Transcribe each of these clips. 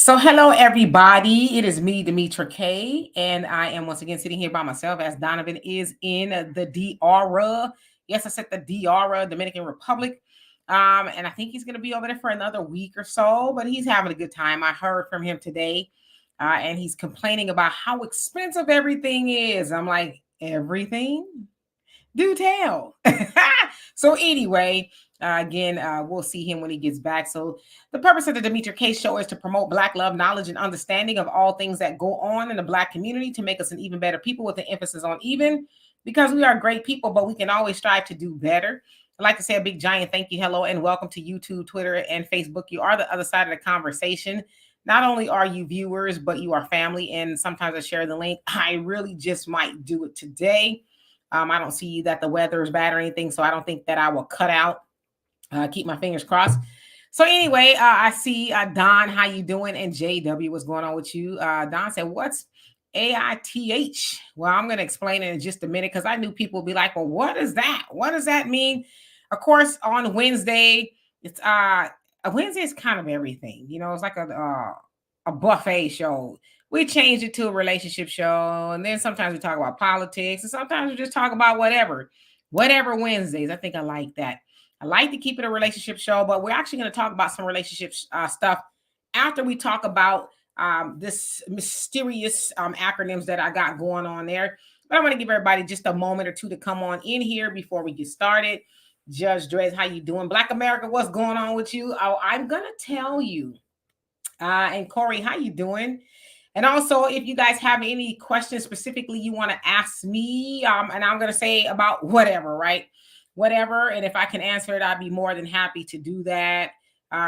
So, hello everybody. It is me, Demetra K, and I am once again sitting here by myself as Donovan is in the DR. Yes, I said the DR, Dominican Republic. And I think he's going to be over there for another week or so, but he's having a good time. I heard from him today, and he's complaining about how expensive everything is. I'm like, everything? Do tell. So anyway, again, we'll see him when he gets back. So the purpose of the Demetra K Show is to promote Black love, knowledge, and understanding of all things that go on in the Black community to make us an even better people with an emphasis on even, because we are great people, but we can always strive to do better. I'd like to say a big giant thank you, hello, and welcome to YouTube, Twitter, and Facebook. You are the other side of the conversation. Not only are you viewers, but you are family. And sometimes I share the link. I really just might do it today. I don't see that the weather is bad or anything, so I don't think that I will cut out. Keep my fingers crossed. So anyway, I see Don, how you doing? And JW, what's going on with you? Don said, "What's AITH?" Well, I'm going to explain it in just a minute because I knew people would be like, "Well, what is that? What does that mean?" Of course, on Wednesday, it's a Wednesday is kind of everything. You know, it's like a buffet show. We changed it to a relationship show, and then sometimes we talk about politics, and sometimes we just talk about whatever Wednesdays. I think I like that. I like to keep it a relationship show, but we're actually going to talk about some relationship stuff after we talk about this mysterious acronyms that I got going on there. But I want to give everybody just a moment or two to come on in here before we get started. Judge Drez, how you doing? Black America, what's going on with you? Oh, I'm gonna tell you. And Corey, how you doing? And also, if you guys have any questions specifically you want to ask me, and I'm going to say about whatever, right? Whatever. And if I can answer it, I'd be more than happy to do that.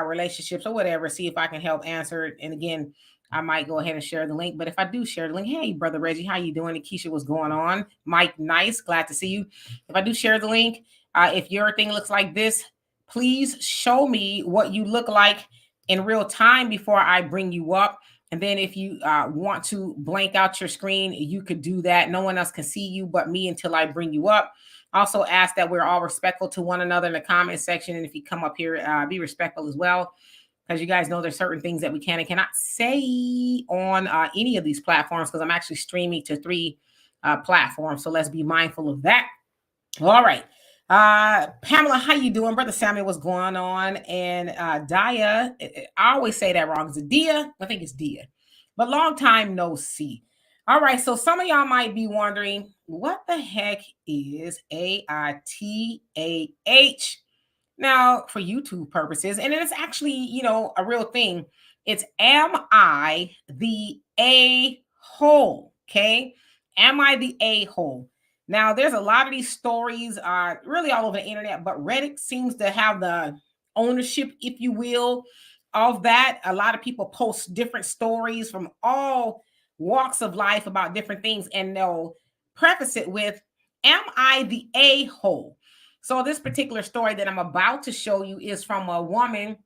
Relationships or whatever, see if I can help answer it. And again, I might go ahead and share the link. But if I do share the link, hey, brother Reggie, how you doing? Keisha, what's going on? Mike, nice. Glad to see you. If I do share the link, if your thing looks like this, please show me what you look like in real time before I bring you up. And then if you want to blank out your screen, you could do that. No one else can see you but me until I bring you up. Also ask that we're all respectful to one another in the comment section. And if you come up here, be respectful as well. Because you guys know there's certain things that we can and cannot say on any of these platforms, because I'm actually streaming to 3 platforms. So let's be mindful of that. All right. Pamela, how you doing? Brother Samuel, what's going on? And Dia, I always say that wrong. Is it Dia? I think it's Dia. But long time no see. All right, so some of y'all might be wondering, what the heck is AITAH? Now, for YouTube purposes, and it's actually, a real thing. It's am I the a hole? Okay. Am I the a hole? Now, there's a lot of these stories really all over the internet, but Reddit seems to have the ownership, if you will, of that. A lot of people post different stories from all walks of life about different things, and they'll preface it with, am I the a hole? So this particular story that I'm about to show you is from a woman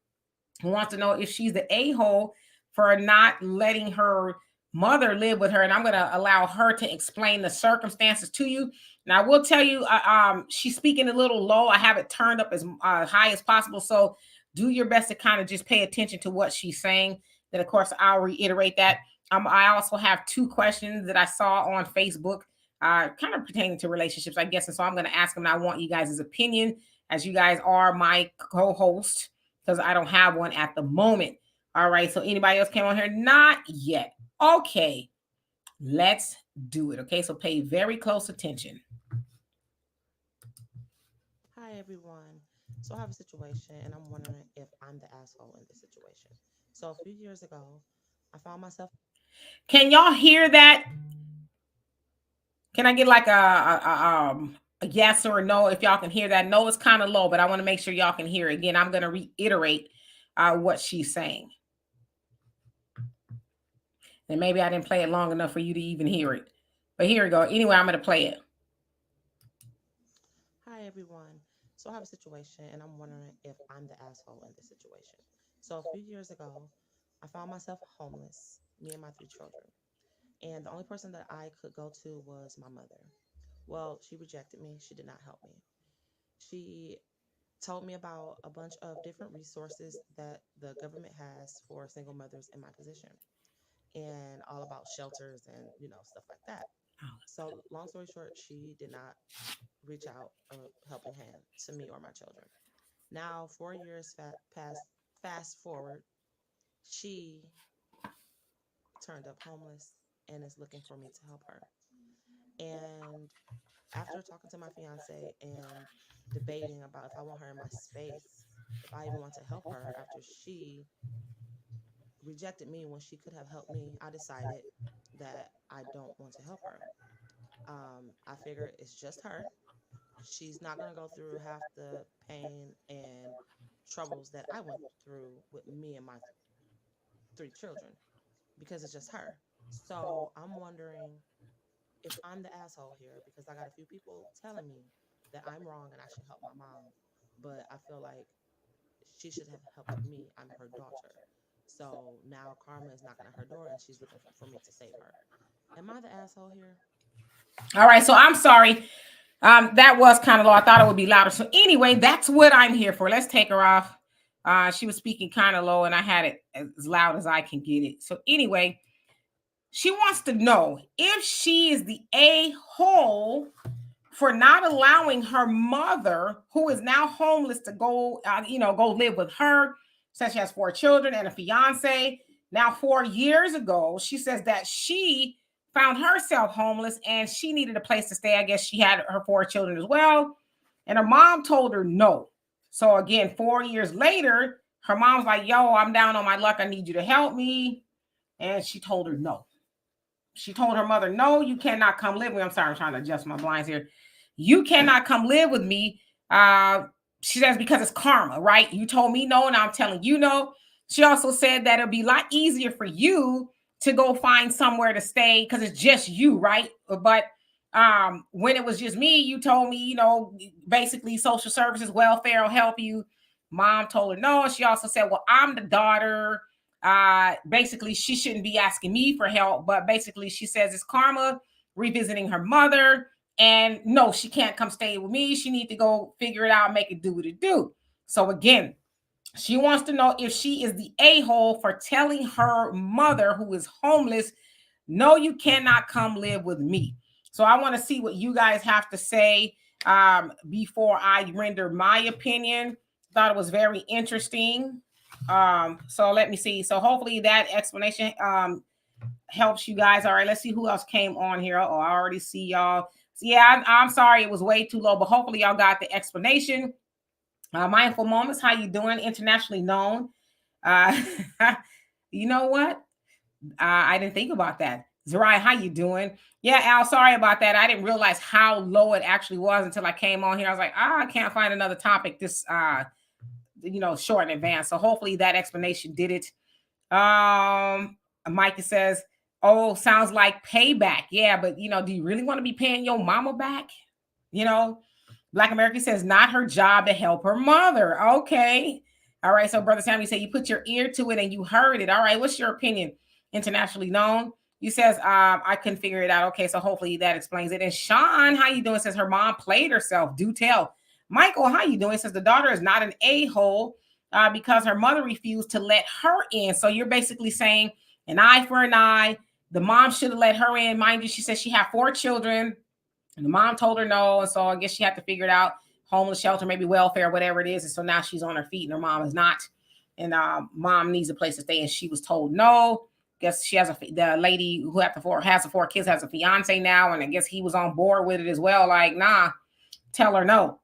who wants to know if she's the a-hole for not letting her mother live with her. And I'm going to allow her to explain the circumstances to you. Now, I will tell you, she's speaking a little low. I have it turned up as high as possible. So do your best to kind of just pay attention to what she's saying. Then, of course, I'll reiterate that. I also have 2 questions that I saw on Facebook kind of pertaining to relationships, I guess. And so I'm going to ask them. And I want you guys' opinion, as you guys are my co-host, because I don't have one at the moment. All right. So anybody else came on here? Not yet. Okay. Let's do it. Okay. So pay very close attention. Hi everyone. So I have a situation and I'm wondering if I'm the asshole in this situation. So a few years ago, I found myself. Can y'all hear that? Can I get like a yes or a no if y'all can hear that? No, it's kind of low, but I want to make sure y'all can hear it. Again, I'm going to reiterate what she's saying. And maybe I didn't play it long enough for you to even hear it. But here we go. Anyway, I'm going to play it. Hi everyone. So I have a situation and I'm wondering if I'm the asshole in this situation. So a few years ago, I found myself homeless, me and my 3 children. And the only person that I could go to was my mother. Well, she rejected me. She did not help me. She told me about a bunch of different resources that the government has for single mothers in my position, and all about shelters and stuff like that. So long story short, she did not reach out a helping hand to me or my children. Now 4 years past, fast forward, she turned up homeless and is looking for me to help her. And after talking to my fiance and debating about if I want her in my space, if I even want to help her after she rejected me when she could have helped me, I decided that I don't want to help her. I figure it's just her. She's not going to go through half the pain and troubles that I went through with me and my three children because it's just her. So I'm wondering if I'm the asshole here because I got a few people telling me that I'm wrong and I should help my mom, but I feel like she should have helped me. I'm her daughter. So now karma is knocking at her door and she's looking for me to save her. Am I the asshole here? All right, so I'm sorry. That was kind of low. I thought it would be louder. So anyway, that's what I'm here for. Let's take her off. She was speaking kind of low, and I had it as loud as I can get it. So anyway, she wants to know if she is the a-hole for not allowing her mother, who is now homeless, to go, go live with her. Says she has 4 children and a fiance. Now, 4 years ago, she says that she found herself homeless and she needed a place to stay. I guess she had her 4 children as well. And her mom told her no. So again, 4 years later, her mom's like, yo, I'm down on my luck. I need you to help me. And she told her no. She told her mother, no, you cannot come live with me. I'm sorry, I'm trying to adjust my blinds here. You cannot come live with me. She says, because it's karma, right? You told me no, and I'm telling you no. She also said that it'll be a lot easier for you to go find somewhere to stay because it's just you, right? But when it was just me, you told me, basically social services, welfare will help you. Mom told her no. She also said, well, I'm the daughter. Basically, she shouldn't be asking me for help, but basically, she says it's karma revisiting her mother. And no, she can't come stay with me. She need to go figure it out, make it do what it do. So again, she wants to know if she is the a-hole for telling her mother, who is homeless, no, you cannot come live with me. So I want to see what you guys have to say before I render my opinion. Thought it was very interesting. So let me see. So hopefully that explanation helps you guys. All right, let's see who else came on here. Oh, I already see y'all. So yeah, I'm sorry it was way too low, but hopefully y'all got the explanation. Mindful Moments, how you doing? Internationally known. Uh, you know what? I didn't think about that. Zerai, how you doing? Yeah, Al, sorry about that. I didn't realize how low it actually was until I came on here. I was like, I can't find another topic this short in advance. So hopefully that explanation did it. Micah says, oh, sounds like payback. Yeah, but do you really want to be paying your mama back? You know, Black America says not her job to help her mother. Okay. All right. So Brother Sammy said you put your ear to it and you heard it. All right. What's your opinion? Internationally known. You says I couldn't figure it out. Okay, so hopefully that explains it. And Sean, how you doing? Says her mom played herself. Do tell. Michael, how you doing? Says the daughter is not an a-hole because her mother refused to let her in. So you're basically saying an eye for an eye. The mom should have let her in. Mind you, she said she had 4 children. And the mom told her no. And so I guess she had to figure it out. Homeless shelter, maybe welfare, whatever it is. And so now she's on her feet and her mom is not. And mom needs a place to stay. And she was told no. Guess she has the lady who has the 4 kids has a fiance now. And I guess he was on board with it as well. Like, nah, tell her no.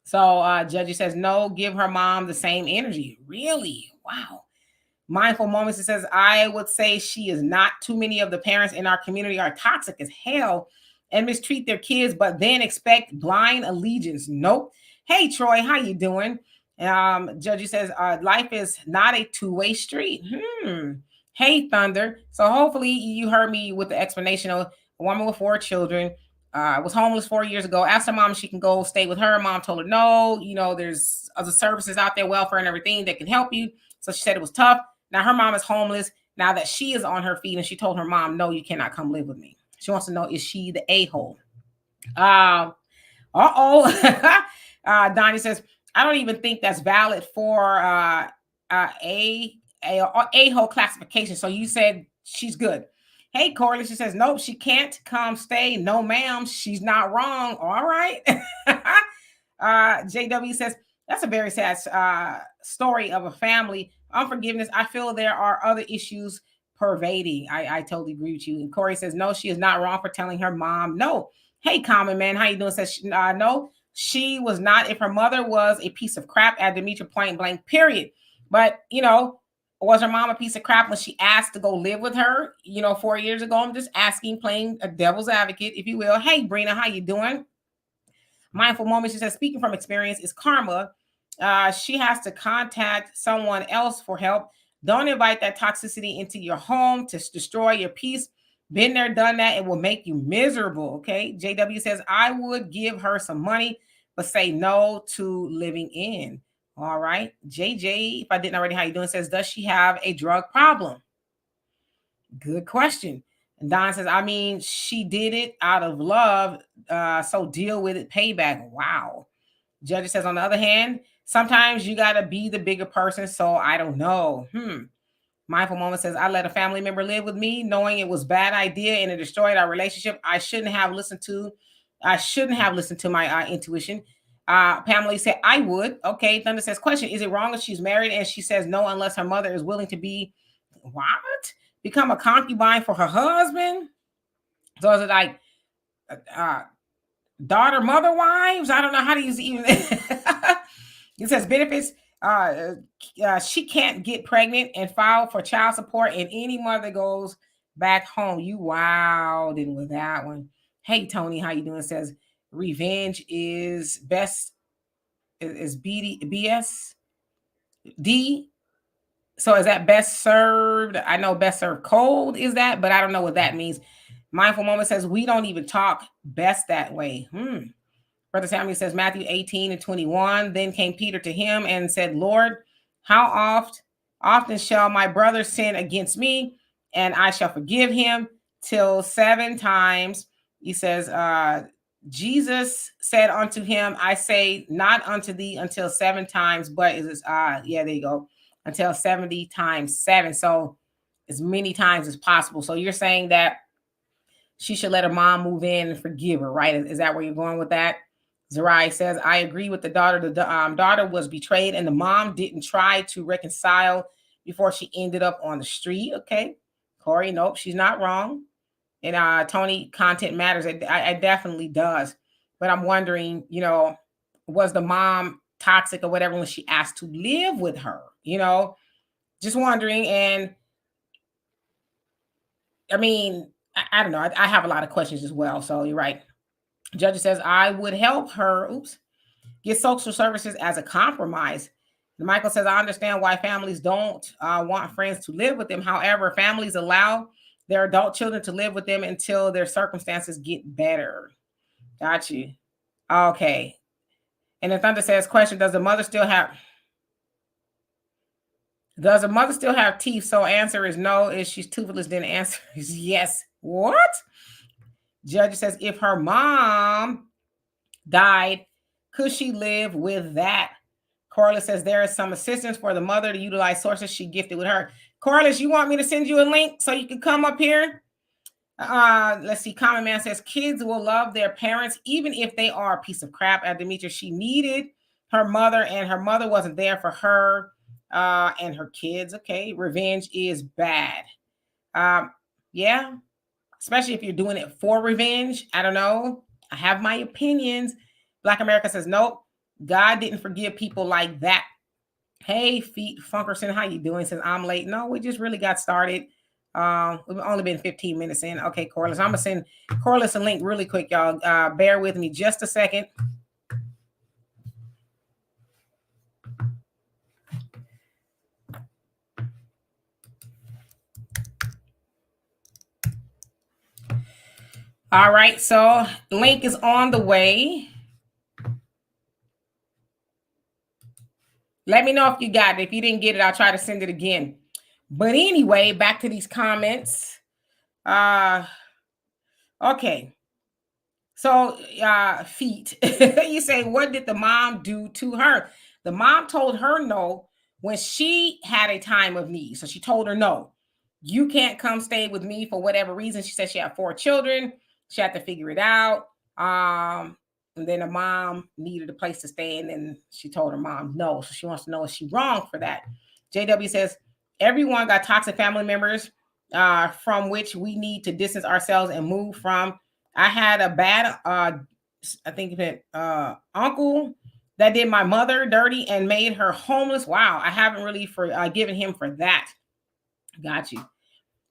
So Judgy says no, give her mom the same energy. Really? Wow. Mindful Moments, it says, I would say she is not. Too many of the parents in our community are toxic as hell and mistreat their kids, but then expect blind allegiance. Nope. Hey, Troy, how you doing? Judgy says, life is not a two-way street. Hey, Thunder. So hopefully you heard me with the explanation of a woman with 4 children. Was homeless 4 years ago. Asked her mom if she can go stay with her. Mom told her no. There's other services out there, welfare and everything that can help you. So she said it was tough. Now her mom is homeless now that she is on her feet, and she told her mom, no, you cannot come live with me. She wants to know, is she the a-hole? Donnie says, I don't even think that's valid for a a whole classification. So you said she's good. Hey, Corley, she says nope, she can't come stay. No, ma'am, she's not wrong. All right. JW says that's a very sad story of a family unforgiveness. I feel there are other issues pervading. I totally agree with you. And Corey says no, she is not wrong for telling her mom no. Hey, common man, how you doing? Says no, she was not. If her mother was a piece of crap, at Demetra point blank, period. But was her mom a piece of crap when she asked to go live with her? 4 years ago. I'm just asking, playing a devil's advocate, if you will. Hey, Brina, how you doing? Mindful moment. She says, speaking from experience, is karma. She has to contact someone else for help. Don't invite that toxicity into your home to destroy your peace. Been there, done that. It will make you miserable. Okay. JW says, I would give her some money, but say no to living in. All right. JJ, if I didn't already, how you doing? Says, does she have a drug problem? Good question. And Don says, I mean, she did it out of love. So deal with it. Payback. Wow. Judge says, on the other hand, sometimes you got to be the bigger person. So I don't know. Mindful moment says, I let a family member live with me, knowing it was a bad idea and it destroyed our relationship. I shouldn't have listened to my intuition. Pamela said, I would. Okay. Thunder says, question, is it wrong if she's married? And she says, no, unless her mother is willing to be, what? Become a concubine for her husband? So is it like daughter, mother wives? I don't know how to use even. It says benefits. She can't get pregnant and file for child support, and any mother goes back home. You wowed in with that one. Hey, Tony, how you doing? Says revenge is best. Is BS D. So is that best served? I know best served cold is that, but I don't know what that means. Mindful moment says we don't even talk best that way. Brother Samuel says Matthew 18:21. Then came Peter to him and said, Lord, how often shall my brother sin against me, and I shall forgive him? Till 7 times. He says, Jesus said unto him, I say not unto thee until 7 times, but is there you go, until 70 times 7. So as many times as possible. So you're saying that she should let her mom move in and forgive her, right? Is that where you're going with that? Zerai says, I agree with the daughter. The daughter was betrayed and the mom didn't try to reconcile before she ended up on the street. Okay. Corey, nope, she's not wrong. And Tony, content matters. It definitely does. But I'm wondering, was the mom toxic or whatever when she asked to live with her? Just wondering. And I mean, I don't know. I have a lot of questions as well. So you're right. Judge says, I would help her, get social services as a compromise. And Michael says, I understand why families don't want friends to live with them. However, families allow their adult children to live with them until their circumstances get better. Got you. Okay. And then Thunder says, question, does the mother still have teeth? So answer is no. If she's toothless, then answer is yes. What? Judge says, if her mom died, could she live with that? Corliss says there is some assistance for the mother to utilize sources she gifted with her. Corliss, you want me to send you a link so you can come up here? Let's see. Common Man says kids will love their parents even if they are a piece of crap. At Demetra, she needed her mother and her mother wasn't there for her and her kids. Okay, revenge is bad. Yeah, especially if you're doing it for revenge. I don't know. I have my opinions. Black America says nope. God didn't forgive people like that. Hey, Feet Funkerson, how you doing? Says I'm late. No, we just really got started. We've only been 15 minutes in. Okay, Corliss. I'm gonna send Corliss a link really quick, y'all. Bear with me just a second. All right, so link is on the way. Let me know if you got it. If you didn't get it, I'll try to send it again. But anyway, back to these comments. Okay. So, Feet, you say, what did the mom do to her? The mom told her no when she had a time of need. So she told her no, you can't come stay with me for whatever reason. She said she had 4 children. She had to figure it out. And then the mom needed a place to stay, and then she told her mom no. So she wants to know, is she wrong for that? JW says everyone got toxic family members from which we need to distance ourselves and move from. I had a bad, I think that uncle that did my mother dirty and made her homeless. Wow, I haven't really forgiven him for that. Got you.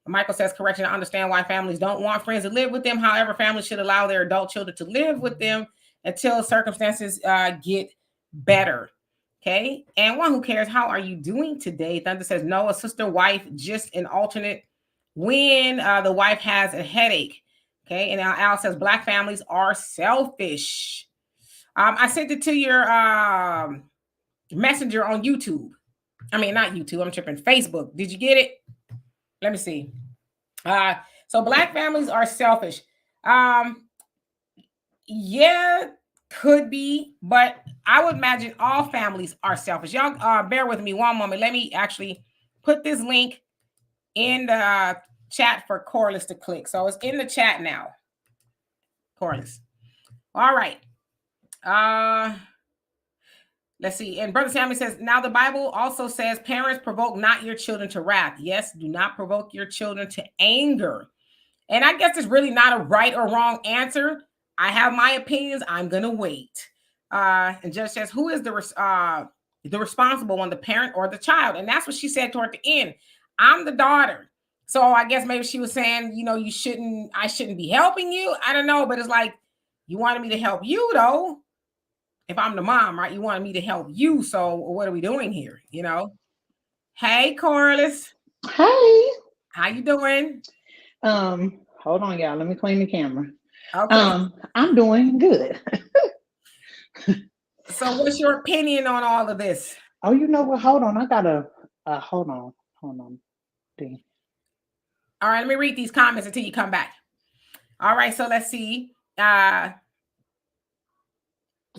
Michael says, correction, I understand why families don't want friends to live with them. However, families should allow their adult children to live with them until circumstances get better. Okay. And one who cares, how are you doing today? Thunder says, no, a sister wife, just an alternate when the wife has a headache. Okay. And now Al says, Black families are selfish. I sent it to your messenger on YouTube. I mean, not YouTube, I'm tripping. Facebook. Did you get it? Let me see. So Black families are selfish. Yeah, could be, but I would imagine all families are selfish. Y'all bear with me one moment. Let me actually put this link in the chat for Corliss to click. So it's in the chat now. Corliss. All right. Let's see. And Brother Sammy says, now the Bible also says, parents, provoke not your children to wrath. Yes, do not provoke your children to anger. And I guess there's really not a right or wrong answer. I have my opinions. I'm going to wait. And Judge says, who is the responsible one, the parent or the child? And that's what she said toward the end. I'm the daughter. So I guess maybe she was saying, I shouldn't be helping you. I don't know. But it's like, you wanted me to help you, though. If I'm the mom, right? You wanted me to help you. So what are we doing here? Hey, Corliss. Hey. How you doing? Hold on, y'all. Let me clean the camera. Okay. I'm doing good. So what's your opinion on all of this? Oh, you know what? Hold on. I gotta hold on. Dang. All right, let me read these comments until you come back. All right, so let's see.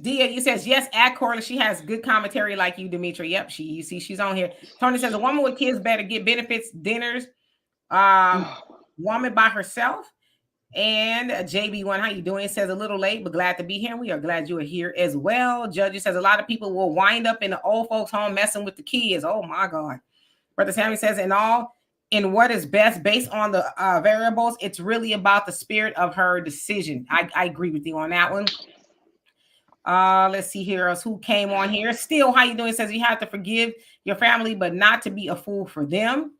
Dia, you says, yes, at Corliss, she has good commentary like you, Demetri. Yep, you see she's on here. Tony says, a woman with kids better get benefits, dinners, woman by herself. And JB1, how you doing? It says, a little late, but glad to be here. We are glad you are here as well. Judge says, a lot of people will wind up in the old folks' home messing with the kids. Oh, my God. Brother Sammy says, in what is best based on the variables, it's really about the spirit of her decision. I agree with you on that one. Let's see here else who came on here. Still, how you doing? It says you have to forgive your family, but not to be a fool for them.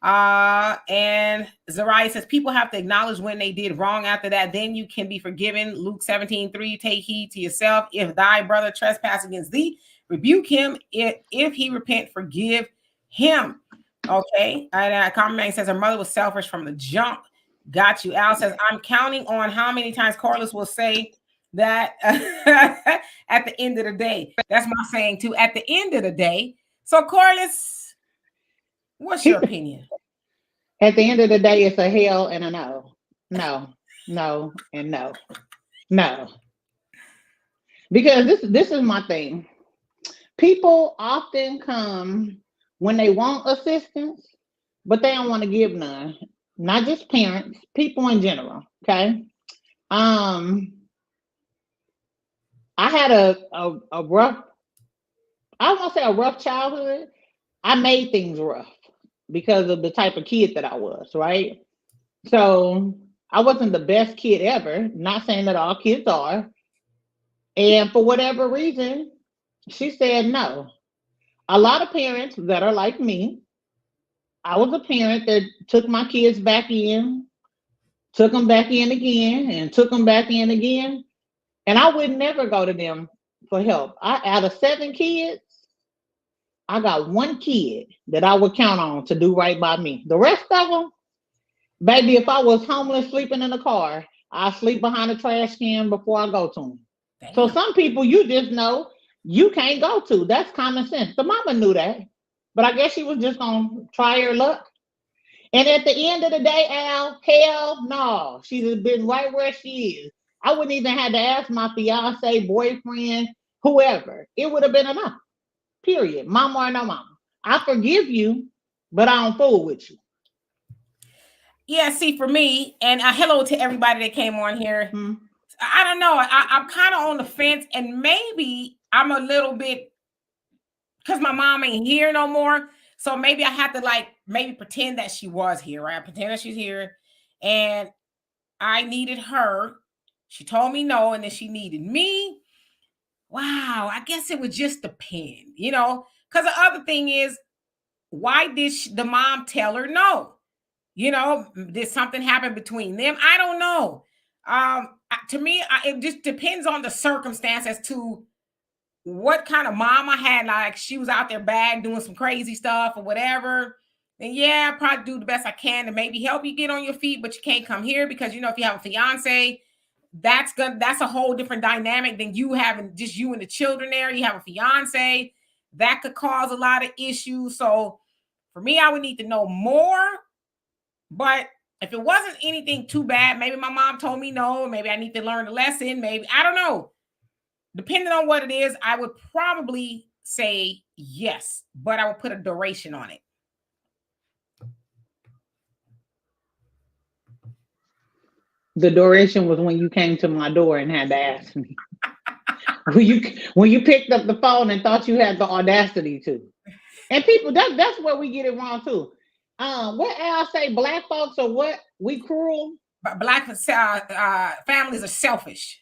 And Zariah says people have to acknowledge when they did wrong. After that, then you can be forgiven. Luke 17:3, take heed to yourself. If thy brother trespass against thee, rebuke him. If he repent, forgive him. Okay. And Carmen says her mother was selfish from the jump. Got you. Al says, I'm counting on how many times Corliss will say that at the end of the day. That's my saying too. At the end of the day. So Corliss, what's your opinion? At the end of the day, it's a hell and a no. No, no, and no. No. Because this is my thing. People often come when they want assistance, but they don't want to give none. Not just parents, people in general. Okay. I had a rough, I won't say a rough childhood. I made things rough because of the type of kid that I was, right? So I wasn't the best kid ever, not saying that all kids are. And for whatever reason, she said no. A lot of parents that are like me, I was a parent that took my kids back in, took them back in again, and took them back in again. And I would never go to them for help. Out of 7 kids, I got 1 kid that I would count on to do right by me. The rest of them, baby, if I was homeless sleeping in the car, I sleep behind a trash can before I go to them. Damn. So some people you just know you can't go to. That's common sense. The mama knew that, but I guess she was just gonna try her luck. And at the end of the day, Al, hell no, she's been right where she is. I wouldn't even have to ask my fiance, boyfriend, whoever. It would have been enough. Period. Mama or no mama. I forgive you, but I don't fool with you. Yeah, see, for me, and hello to everybody that came on here. Hmm. I don't know. I'm kind of on the fence, and maybe I'm a little bit because my mom ain't here no more. So maybe I have to like maybe pretend that she was here, right? Pretend that she's here, and I needed her. She told me no, and then she needed me. Wow, I guess it would just depend, you know. Because the other thing is, why did the mom tell her no? You know, did something happen between them? I don't know. To me, it just depends on the circumstance as to what kind of mom I had. Like she was out there bad doing some crazy stuff or whatever. And yeah, I probably do the best I can to maybe help you get on your feet, but you can't come here because you know if you have a fiance, that's a whole different dynamic than you having just you and the children there. You have a fiance, that could cause a lot of issues. So for me, I would need to know more. But if it wasn't anything too bad, maybe my mom told me no, maybe I need to learn a lesson, maybe I don't know. Depending on what it is, I would probably say yes, but I would put a duration on it. The duration was when you came to my door and had to ask me. When you picked up the phone and thought you had the audacity to. And people, that's where we get it wrong too. What Al say? Black folks are what? We cruel. But black families are selfish.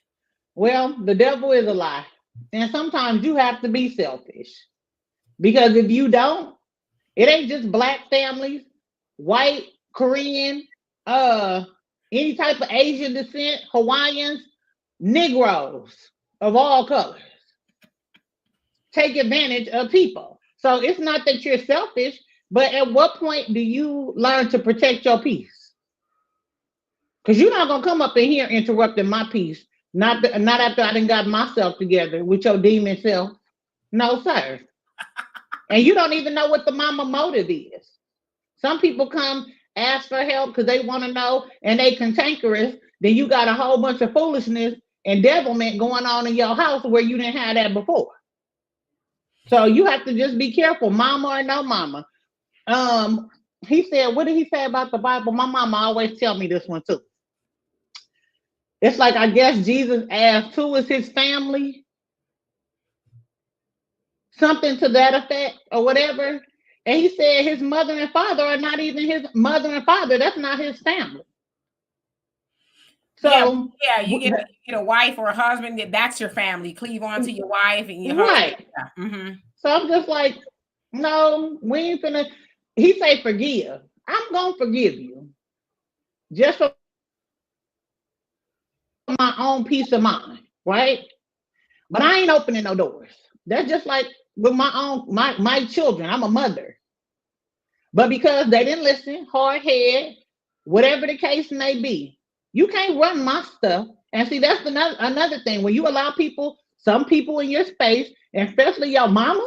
Well, the devil is a lie, and sometimes you have to be selfish because if you don't, it ain't just black families, white, Korean, uh, any type of Asian descent, Hawaiians, Negroes of all colors take advantage of people. So it's not that you're selfish, but at what point do you learn to protect your peace? Because you're not gonna come up in here interrupting my peace. Not after I done got myself together with your demon self. No, sir. And you don't even know what the mama motive is. Some people come ask for help because they want to know and they cantankerous. Then you got a whole bunch of foolishness and devilment going on in your house where you didn't have that before. So you have to just be careful, mama or no mama. He said, what did he say about the Bible? My mama always tell me this one too. It's like I guess Jesus asked, who is his family? Something to that effect or whatever. And he said his mother and father are not even his mother and father. That's not his family. Yeah, So yeah, you get a wife or a husband, that's your family. Cleave on to your wife and your husband. right. Yeah. Mm-hmm. So I'm just like, no, we ain't finna. He say forgive. I'm gonna forgive you just for my own peace of mind, right? But I ain't opening no doors. That's just like with my children. I'm a mother. But because they didn't listen, hard head, whatever the case may be, you can't run my stuff. And see, that's another thing. When you allow people, some people in your space, and especially your mama,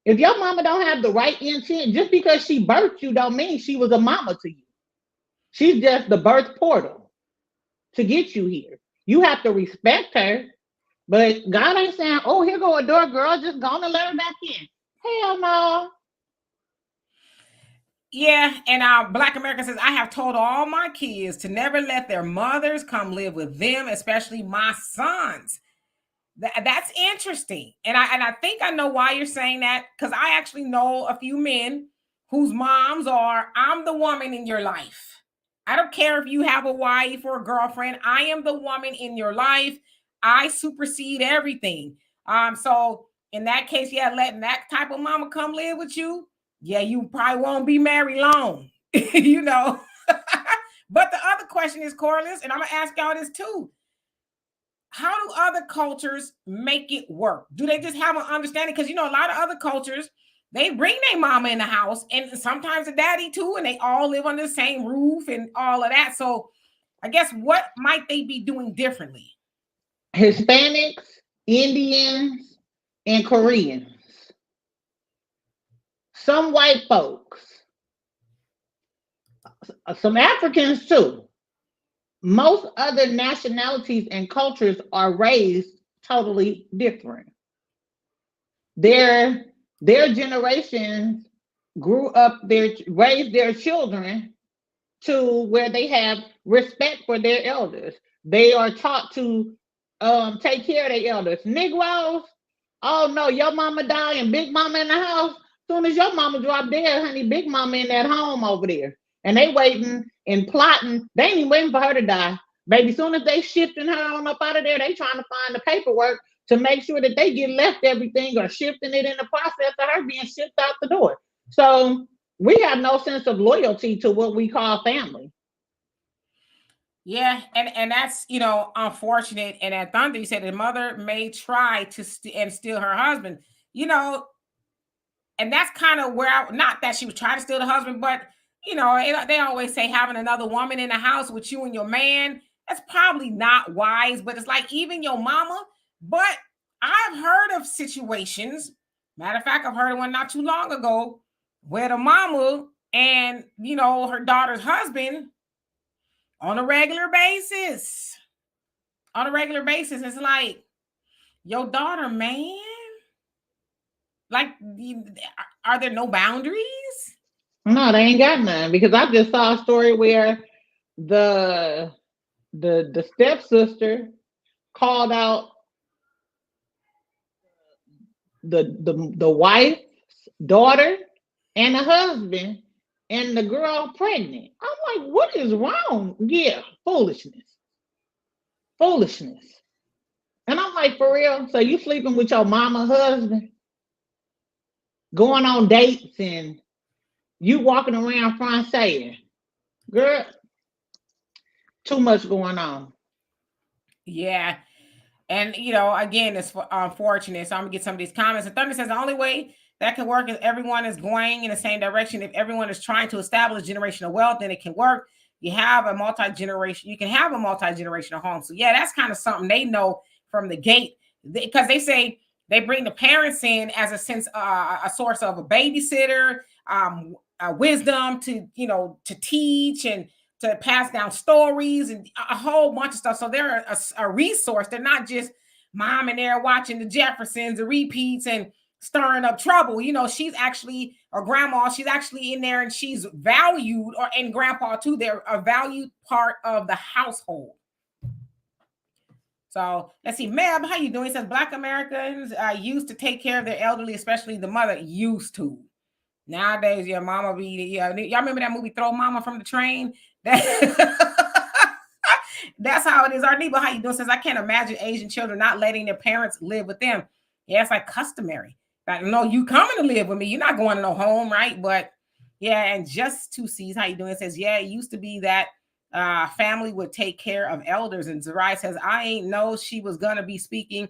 if your mama don't have the right intent, just because she birthed you don't mean she was a mama to you. She's just the birth portal to get you here. You have to respect her. But God ain't saying, oh, here go a door girl, just gonna let her back in. Hell no. Yeah, and Black America says, I have told all my kids to never let their mothers come live with them, especially my sons. That's interesting. And I think I know why you're saying that, because I actually know a few men whose moms are, I'm the woman in your life. I don't care if you have a wife or a girlfriend. I am the woman in your life. I supersede everything. So in that case, yeah, letting that type of mama come live with you, yeah, you probably won't be married long, you know. But the other question is, Corliss, and I'm gonna ask y'all this too. How do other cultures make it work? Do they just have an understanding? Because you know, a lot of other cultures, they bring their mama in the house and sometimes a daddy too, and they all live under the same roof and all of that. So I guess what might they be doing differently? Hispanics, Indians, and Koreans. Some white folks, some Africans too. Most other nationalities and cultures are raised totally different. their generations raised their children to where they have respect for their elders. They are taught to take care of their elders. Negroes, oh no, your mama died and big mama in the house. Soon as your mama drop dead, honey, big mama in that home over there. And they waiting and plotting. They ain't even waiting for her to die. Baby, soon as they shifting her on up out of there, they trying to find the paperwork to make sure that they get left everything or shifting it in the process of her being shipped out the door. So we have no sense of loyalty to what we call family. Yeah, and that's unfortunate. And at Thunder, you said the mother may try to and steal her husband. And that's kind of where not that she was trying to steal the husband, but they always say having another woman in the house with you and your man, that's probably not wise. But it's like even your mama. But I've heard of situations. Matter of fact, I've heard of one not too long ago where the mama and her daughter's husband on a regular basis. It's like, your daughter, man, like, are there no boundaries? No, they ain't got none, because I just saw a story where the stepsister called out the wife's daughter and the husband, and the girl pregnant. I'm like, what is wrong? Yeah, foolishness. And I'm like, for real? So you sleeping with your mama husband, going on dates, and you walking around front saying, girl, too much going on. Yeah. And, again, it's unfortunate. So I'm going to get some of these comments. And Thunder says the only way that can work is everyone is going in the same direction. If everyone is trying to establish generational wealth, then it can work. You can have a multi-generational home. So, yeah, that's kind of something they know from the gate, because they say they bring the parents in as a source of a babysitter, wisdom to teach and to pass down stories and a whole bunch of stuff. So they're a resource. They're not just mom and they're watching the Jeffersons, the repeats, and stirring up trouble. She's actually, or grandma, she's actually in there and she's valued, and grandpa too. They're a valued part of the household. So let's see. Meb, how you doing? He says Black Americans used to take care of their elderly, especially the mother used to. Nowadays, your mama y'all remember that movie Throw Mama from the Train? That's how it is. Arneba, how you doing? Says I can't imagine Asian children not letting their parents live with them. Yeah, it's like customary. Like, no, you coming to live with me. You're not going to no home, right? But yeah, and Just Two C's, how you doing? It says, yeah, it used to be that family would take care of elders. And Zerai says, I ain't know she was gonna be speaking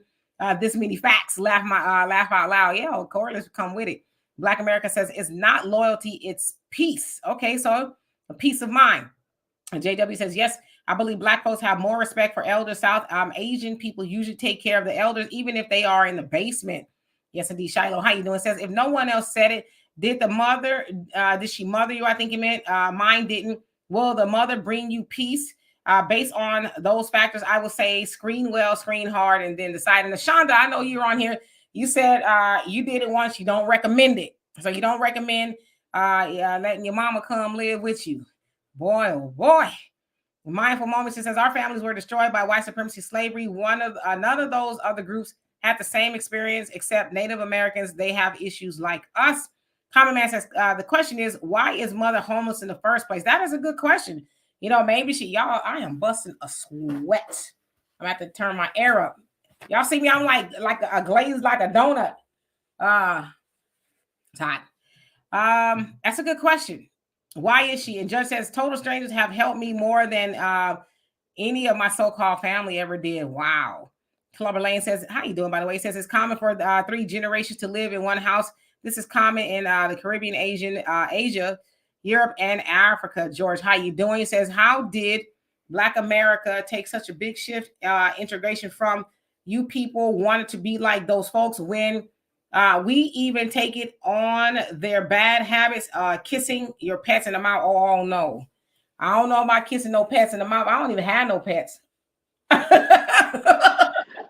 this many facts. Laugh out loud. Yeah, of course, let's come with it. Black America says it's not loyalty, it's peace. Okay, so a peace of mind. And JW says, yes, I believe Black folks have more respect for elders. South Asian people usually take care of the elders, even if they are in the basement. Yes, indeed. Shiloh, how you doing? It says, if no one else said it, did she mother you? I think he meant mine didn't. Will the mother bring you peace? Based on those factors, I will say screen well, screen hard, and then decide. And Shonda, I know you're on here. You said you did it once. You don't recommend it. So you don't recommend letting your mama come live with you. Boy, oh boy. Mindful Moments says our families were destroyed by white supremacy slavery. None of those other groups had the same experience except Native Americans. They have issues like us. Common Man says the question is, why is mother homeless in the first place? That is a good question. Maybe I am busting a sweat. I'm gonna have to turn my air up. Y'all see me? I'm like a glazed like a donut. It's hot. That's a good question. Why is she? And Judge says total strangers have helped me more than any of my so-called family ever did. Wow. Clubber Lane says, how you doing, by the way? He says it's common for 3 generations to live in one house. This is common in the Caribbean, Asia, Europe, and Africa. George, how you doing? He says, how did Black America take such a big shift, integration from you people wanted to be like those folks when we even take it on their bad habits, kissing your pets in the mouth? Oh, no. I don't know about kissing no pets in the mouth. I don't even have no pets.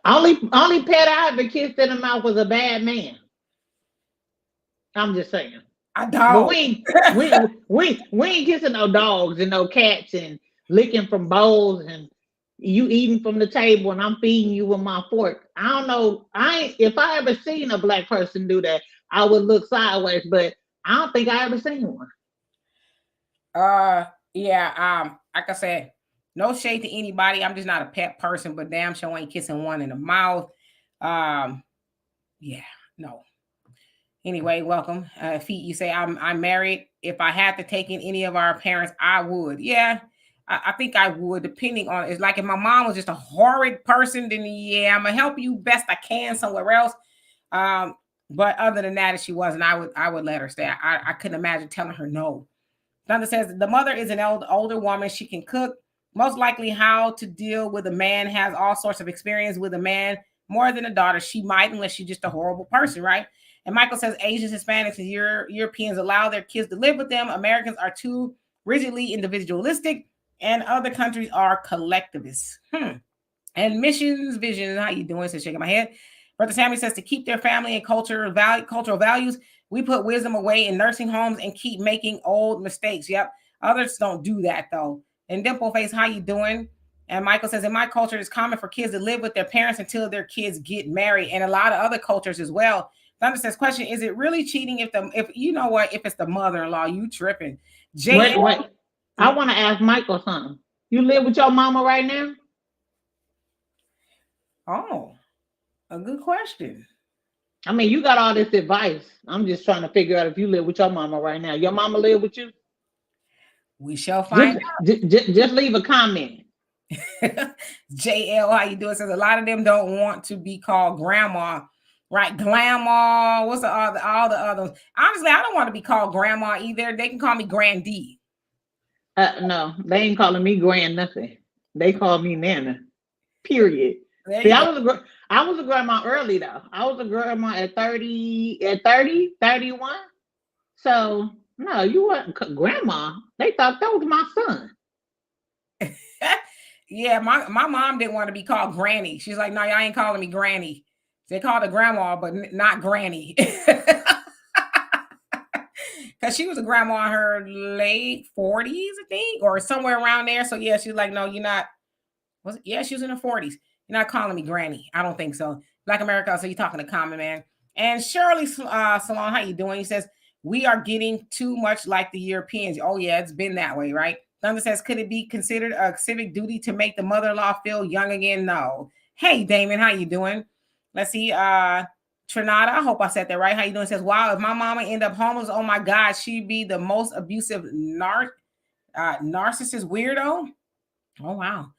Only pet I ever kissed in the mouth was a bad man. I'm just saying. I But don't. we ain't kissing no dogs and no cats and licking from bowls and you eating from the table and I'm feeding you with my fork. I don't know. I ain't, if I ever seen a black person do that, I would look sideways. But I don't think I ever seen one. Uh, yeah. Like I said, no shade to anybody. I'm just not a pet person, but damn sure ain't kissing one in the mouth. Um, yeah, no. Anyway, welcome. Feet, you say I'm married. If I had to take in any of our parents, I would. Yeah, I think I would, depending on it's like if my mom was just a horrid person, then yeah, I'm gonna help you best I can somewhere else. Um, but other than that, if she wasn't, I would let her stay. I couldn't imagine telling her no. Thunder says the mother is an older woman. She can cook. Most likely, how to deal with a man has all sorts of experience with a man more than a daughter. She might, unless she's just a horrible person, right? And Michael says Asians, Hispanics, and Europeans allow their kids to live with them. Americans are too rigidly individualistic, and other countries are collectivists. And missions, vision, how you doing? Says shaking my head. Brother Sammy says to keep their family and cultural values, we put wisdom away in nursing homes and keep making old mistakes. Yep. Others don't do that though. And Dimple Face, how you doing? And Michael says, in my culture, it's common for kids to live with their parents until their kids get married, and a lot of other cultures as well. Thunder says, question: is it really cheating if you know what, if it's the mother-in-law, you tripping? Wait, JL, wait. I want to ask Michael something. You live with your mama right now? oh, a good question. I mean, you got all this advice. I'm just trying to figure out if you live with your mama right now. Your mama live with you? We shall Just, find just leave a comment. JL, how you doing? Says a lot of them don't want to be called grandma, right? Grandma, what's the other, all the others? Honestly, I don't want to be called grandma either. They can call me Grandy. No, they ain't calling me grand nothing. They call me Nana. Period. There See, you go. I was a grandma early though. I was a grandma at 30, 31. So no, you weren't grandma. They thought that was my son. Yeah, my mom didn't want to be called Granny. She's like, no, y'all ain't calling me Granny. They called her grandma, but not Granny. Because she was a grandma in her late 40s, I think, or somewhere around there. So yeah, she's like, no, you're not. Was it? Yeah, she was in her 40s. You're not calling me Granny. I don't think so. Black America, so you're talking to Common Man. And Shirley Salon, how you doing? He says, we are getting too much like the Europeans. Oh, yeah, it's been that way, right? Thunder says, could it be considered a civic duty to make the mother-in-law feel young again? No. Hey, Damon, how you doing? Let's see. Trinata, I hope I said that right. How you doing? He says, wow, if my mama end up homeless, oh my God, she'd be the most abusive narcissist weirdo. Oh, wow.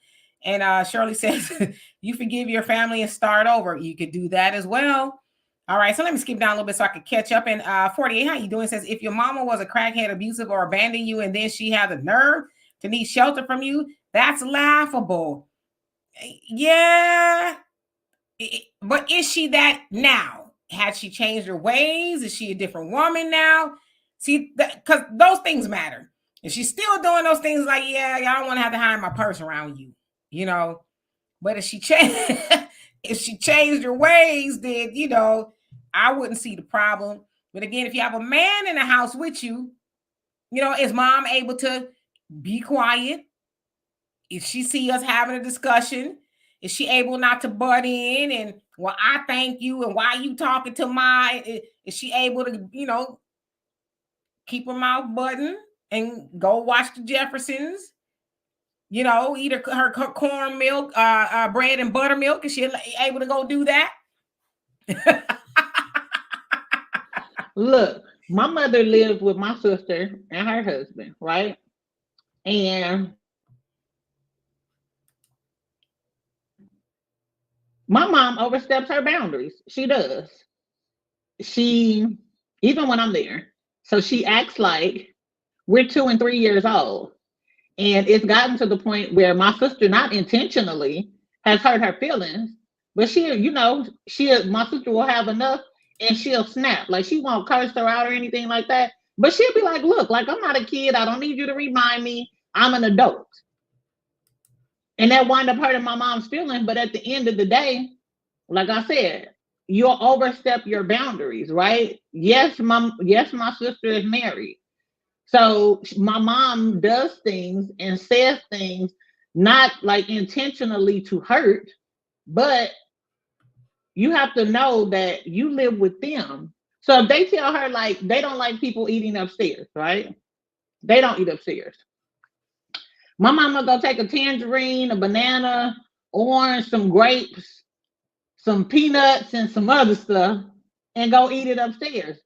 And Shirley says, you forgive your family and start over. You could do that as well. All right, so let me skip down a little bit so I could catch up. And 48, how you doing? Says, if your mama was a crackhead, abusive, or abandoned you, and then she had the nerve to need shelter from you, that's laughable. Yeah, but is she that now? Had she changed her ways? Is she a different woman now? See, because those things matter. If she's still doing those things, like, yeah, I don't want to have to hide my purse around you, you know. But if she changed, if she changed her ways, then I wouldn't see the problem. But again, if you have a man in the house with you, is mom able to be quiet? If she see us having a discussion, is she able not to butt in and, well, I thank you, and why you talking to my? Is she able to, keep her mouth button and go watch the Jeffersons? Eat her corn milk, bread and buttermilk. Is she able to go do that? Look, my mother lived with my sister and her husband, right? And my mom oversteps her boundaries. She does. She, even when I'm there, so she acts like we're 2 and 3 years old. And it's gotten to the point where my sister, not intentionally, has hurt her feelings, but my sister will have enough and she'll snap. Like she won't curse her out or anything like that. But she'll be like, look, like I'm not a kid. I don't need you to remind me. I'm an adult. And that wind up hurting my mom's feelings. But at the end of the day, like I said, you'll overstep your boundaries, right? Yes, my sister is married. So my mom does things and says things not like intentionally to hurt, but you have to know that you live with them. So if they tell her like they don't like people eating upstairs, right? They don't eat upstairs. My mama go take a tangerine, a banana, orange, some grapes, some peanuts, and some other stuff, and go eat it upstairs.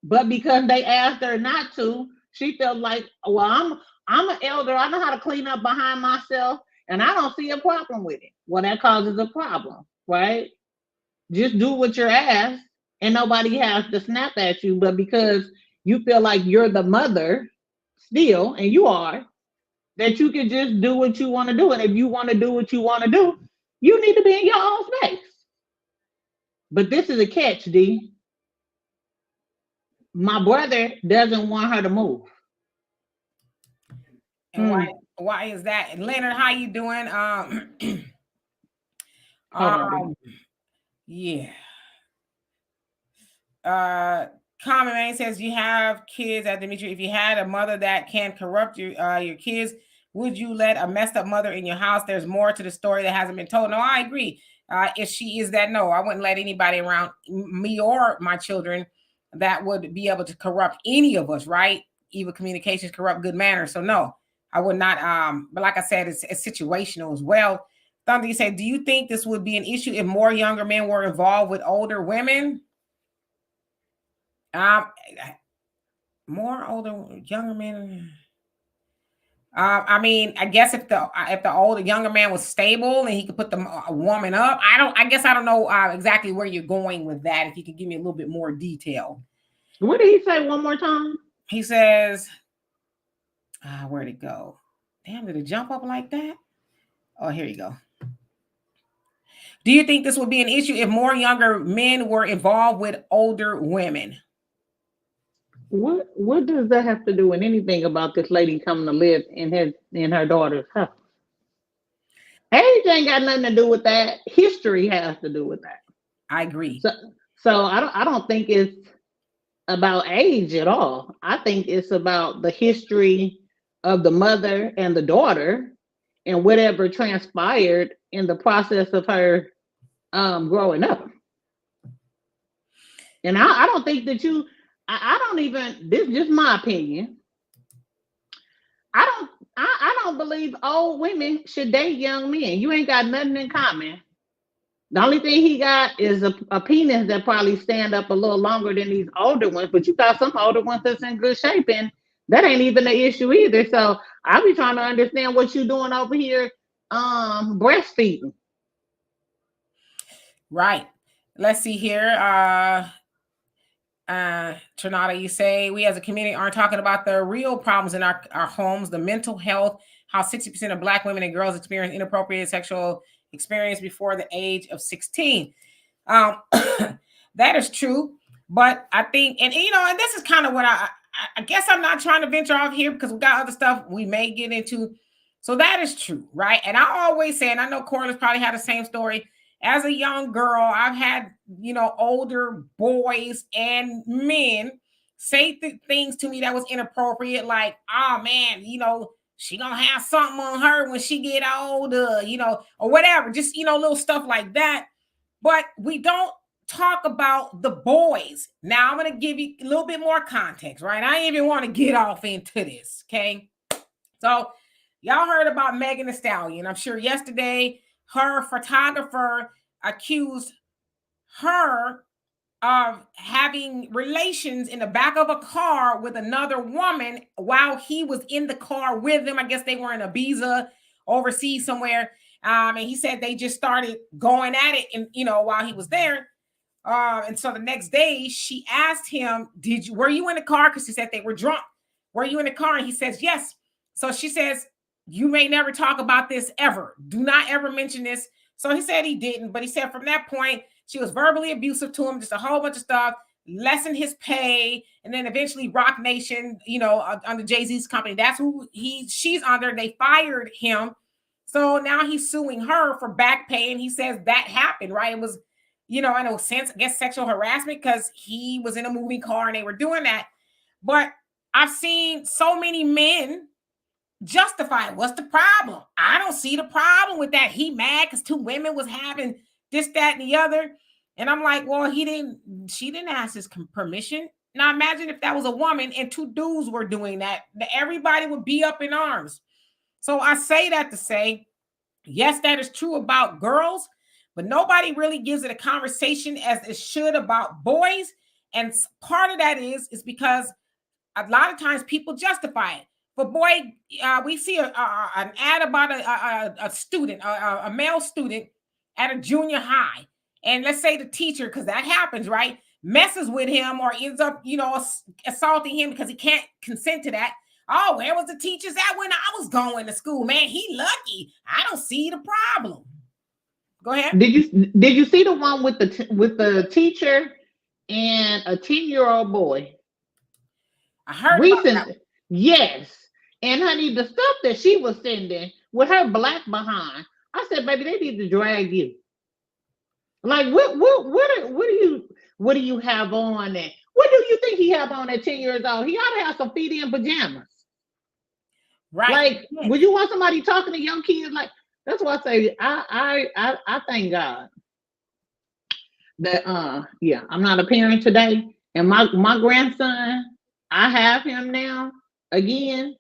But because they asked her not to, she felt like, well, I'm an elder. I know how to clean up behind myself, and I don't see a problem with it. Well, that causes a problem, right? Just do what you're asked, and nobody has to snap at you. But because you feel like you're the mother still, and you are, that you can just do what you want to do. And if you want to do what you want to do, you need to be in your own space. But this is a catch, D. My brother doesn't want her to move. And why is that? And Leonard, how you doing? Hold on, D. Yeah. Common Man says you have kids at Dimitri. If you had a mother that can corrupt your kids, would you let a messed up mother in your house? There's more to the story that hasn't been told. No, I agree. If she is that, no, I wouldn't let anybody around me or my children that would be able to corrupt any of us, right? Evil communications corrupt good manners. So no, I would not. But like I said, it's situational as well. Thunder, you said, do you think this would be an issue if more younger men were involved with older women? More older, younger men. I mean, I guess if the older younger man was stable and he could put the woman up, I guess I don't know exactly where you're going with that. If you could give me a little bit more detail. What did he say one more time? He says, where'd it go? Damn, did it jump up like that? Oh, here you go. Do you think this would be an issue if more younger men were involved with older women? What does that have to do with anything about this lady coming to live in her daughter's house? Age ain't got nothing to do with that. History has to do with that. I agree. So I don't think it's about age at all. I think it's about the history of the mother and the daughter and whatever transpired in the process of her growing up. And I don't think that I don't even, this is just my opinion. I don't believe old women should date young men. You ain't got nothing in common. The only thing he got is a penis that probably stand up a little longer than these older ones, but you got some older ones that's in good shape, and that ain't even an issue either. So I'll be trying to understand what you doing over here breastfeeding. Right. Let's see here. Trinata, you say we as a community aren't talking about the real problems in our homes, the mental health, how 60% of Black women and girls experience inappropriate sexual experience before the age of 16. That is true. But I think, and this is kind of what I guess I'm not trying to venture off here because we got other stuff we may get into. So that is true, right? And I always say, and I know Corliss probably had the same story. As a young girl, I've had, older boys and men say things to me that was inappropriate, like, oh man, she gonna have something on her when she get older, or whatever, just, little stuff like that. But we don't talk about the boys. Now I'm gonna give you a little bit more context, right? I didn't even want to get off into this, okay? So y'all heard about Megan Thee Stallion. I'm sure yesterday her photographer accused her of having relations in the back of a car with another woman while he was in the car with them. I guess they were in Ibiza, overseas somewhere. And he said they just started going at it, and while he was there. And so the next day she asked him, were you in the car? Because she said they were drunk. Were you in the car? And he says, yes. So she says, you may never talk about this ever. Do not ever mention this. So he said he didn't, but he said from that point, she was verbally abusive to him, just a whole bunch of stuff, lessened his pay, and then eventually Rock Nation, under Jay-Z's company, that's who she's under. They fired him. So now he's suing her for back pay, and he says that happened, right? It was in a sense, I guess sexual harassment because he was in a moving car and they were doing that. But I've seen so many men justify it. What's the problem? I don't see the problem with that. He mad because two women was having this, that, and the other. And I'm like, well, she didn't ask his permission. Now imagine if that was a woman and two dudes were doing that, everybody would be up in arms. So I say that to say, yes, that is true about girls, but nobody really gives it a conversation as it should about boys. And part of that is because a lot of times people justify it. But boy, we see an ad about a student, a male student at a junior high. And let's say the teacher, because that happens, right, messes with him or ends up, assaulting him because he can't consent to that. Oh, where was the teachers at when I was going to school? Man, he lucky. I don't see the problem. Go ahead. Did you see the one with the teacher and a 10-year-old boy? I heard recently. Yes. And honey, the stuff that she was sending with her black behind, I said, baby, they need to drag you. Like, what do you have on there? What do you think he have on at 10 years old? He ought to have some feet in pajamas. Right. Like, would you want somebody talking to young kids? Like, that's why I say I thank God that I'm not a parent today. And my grandson, I have him now again.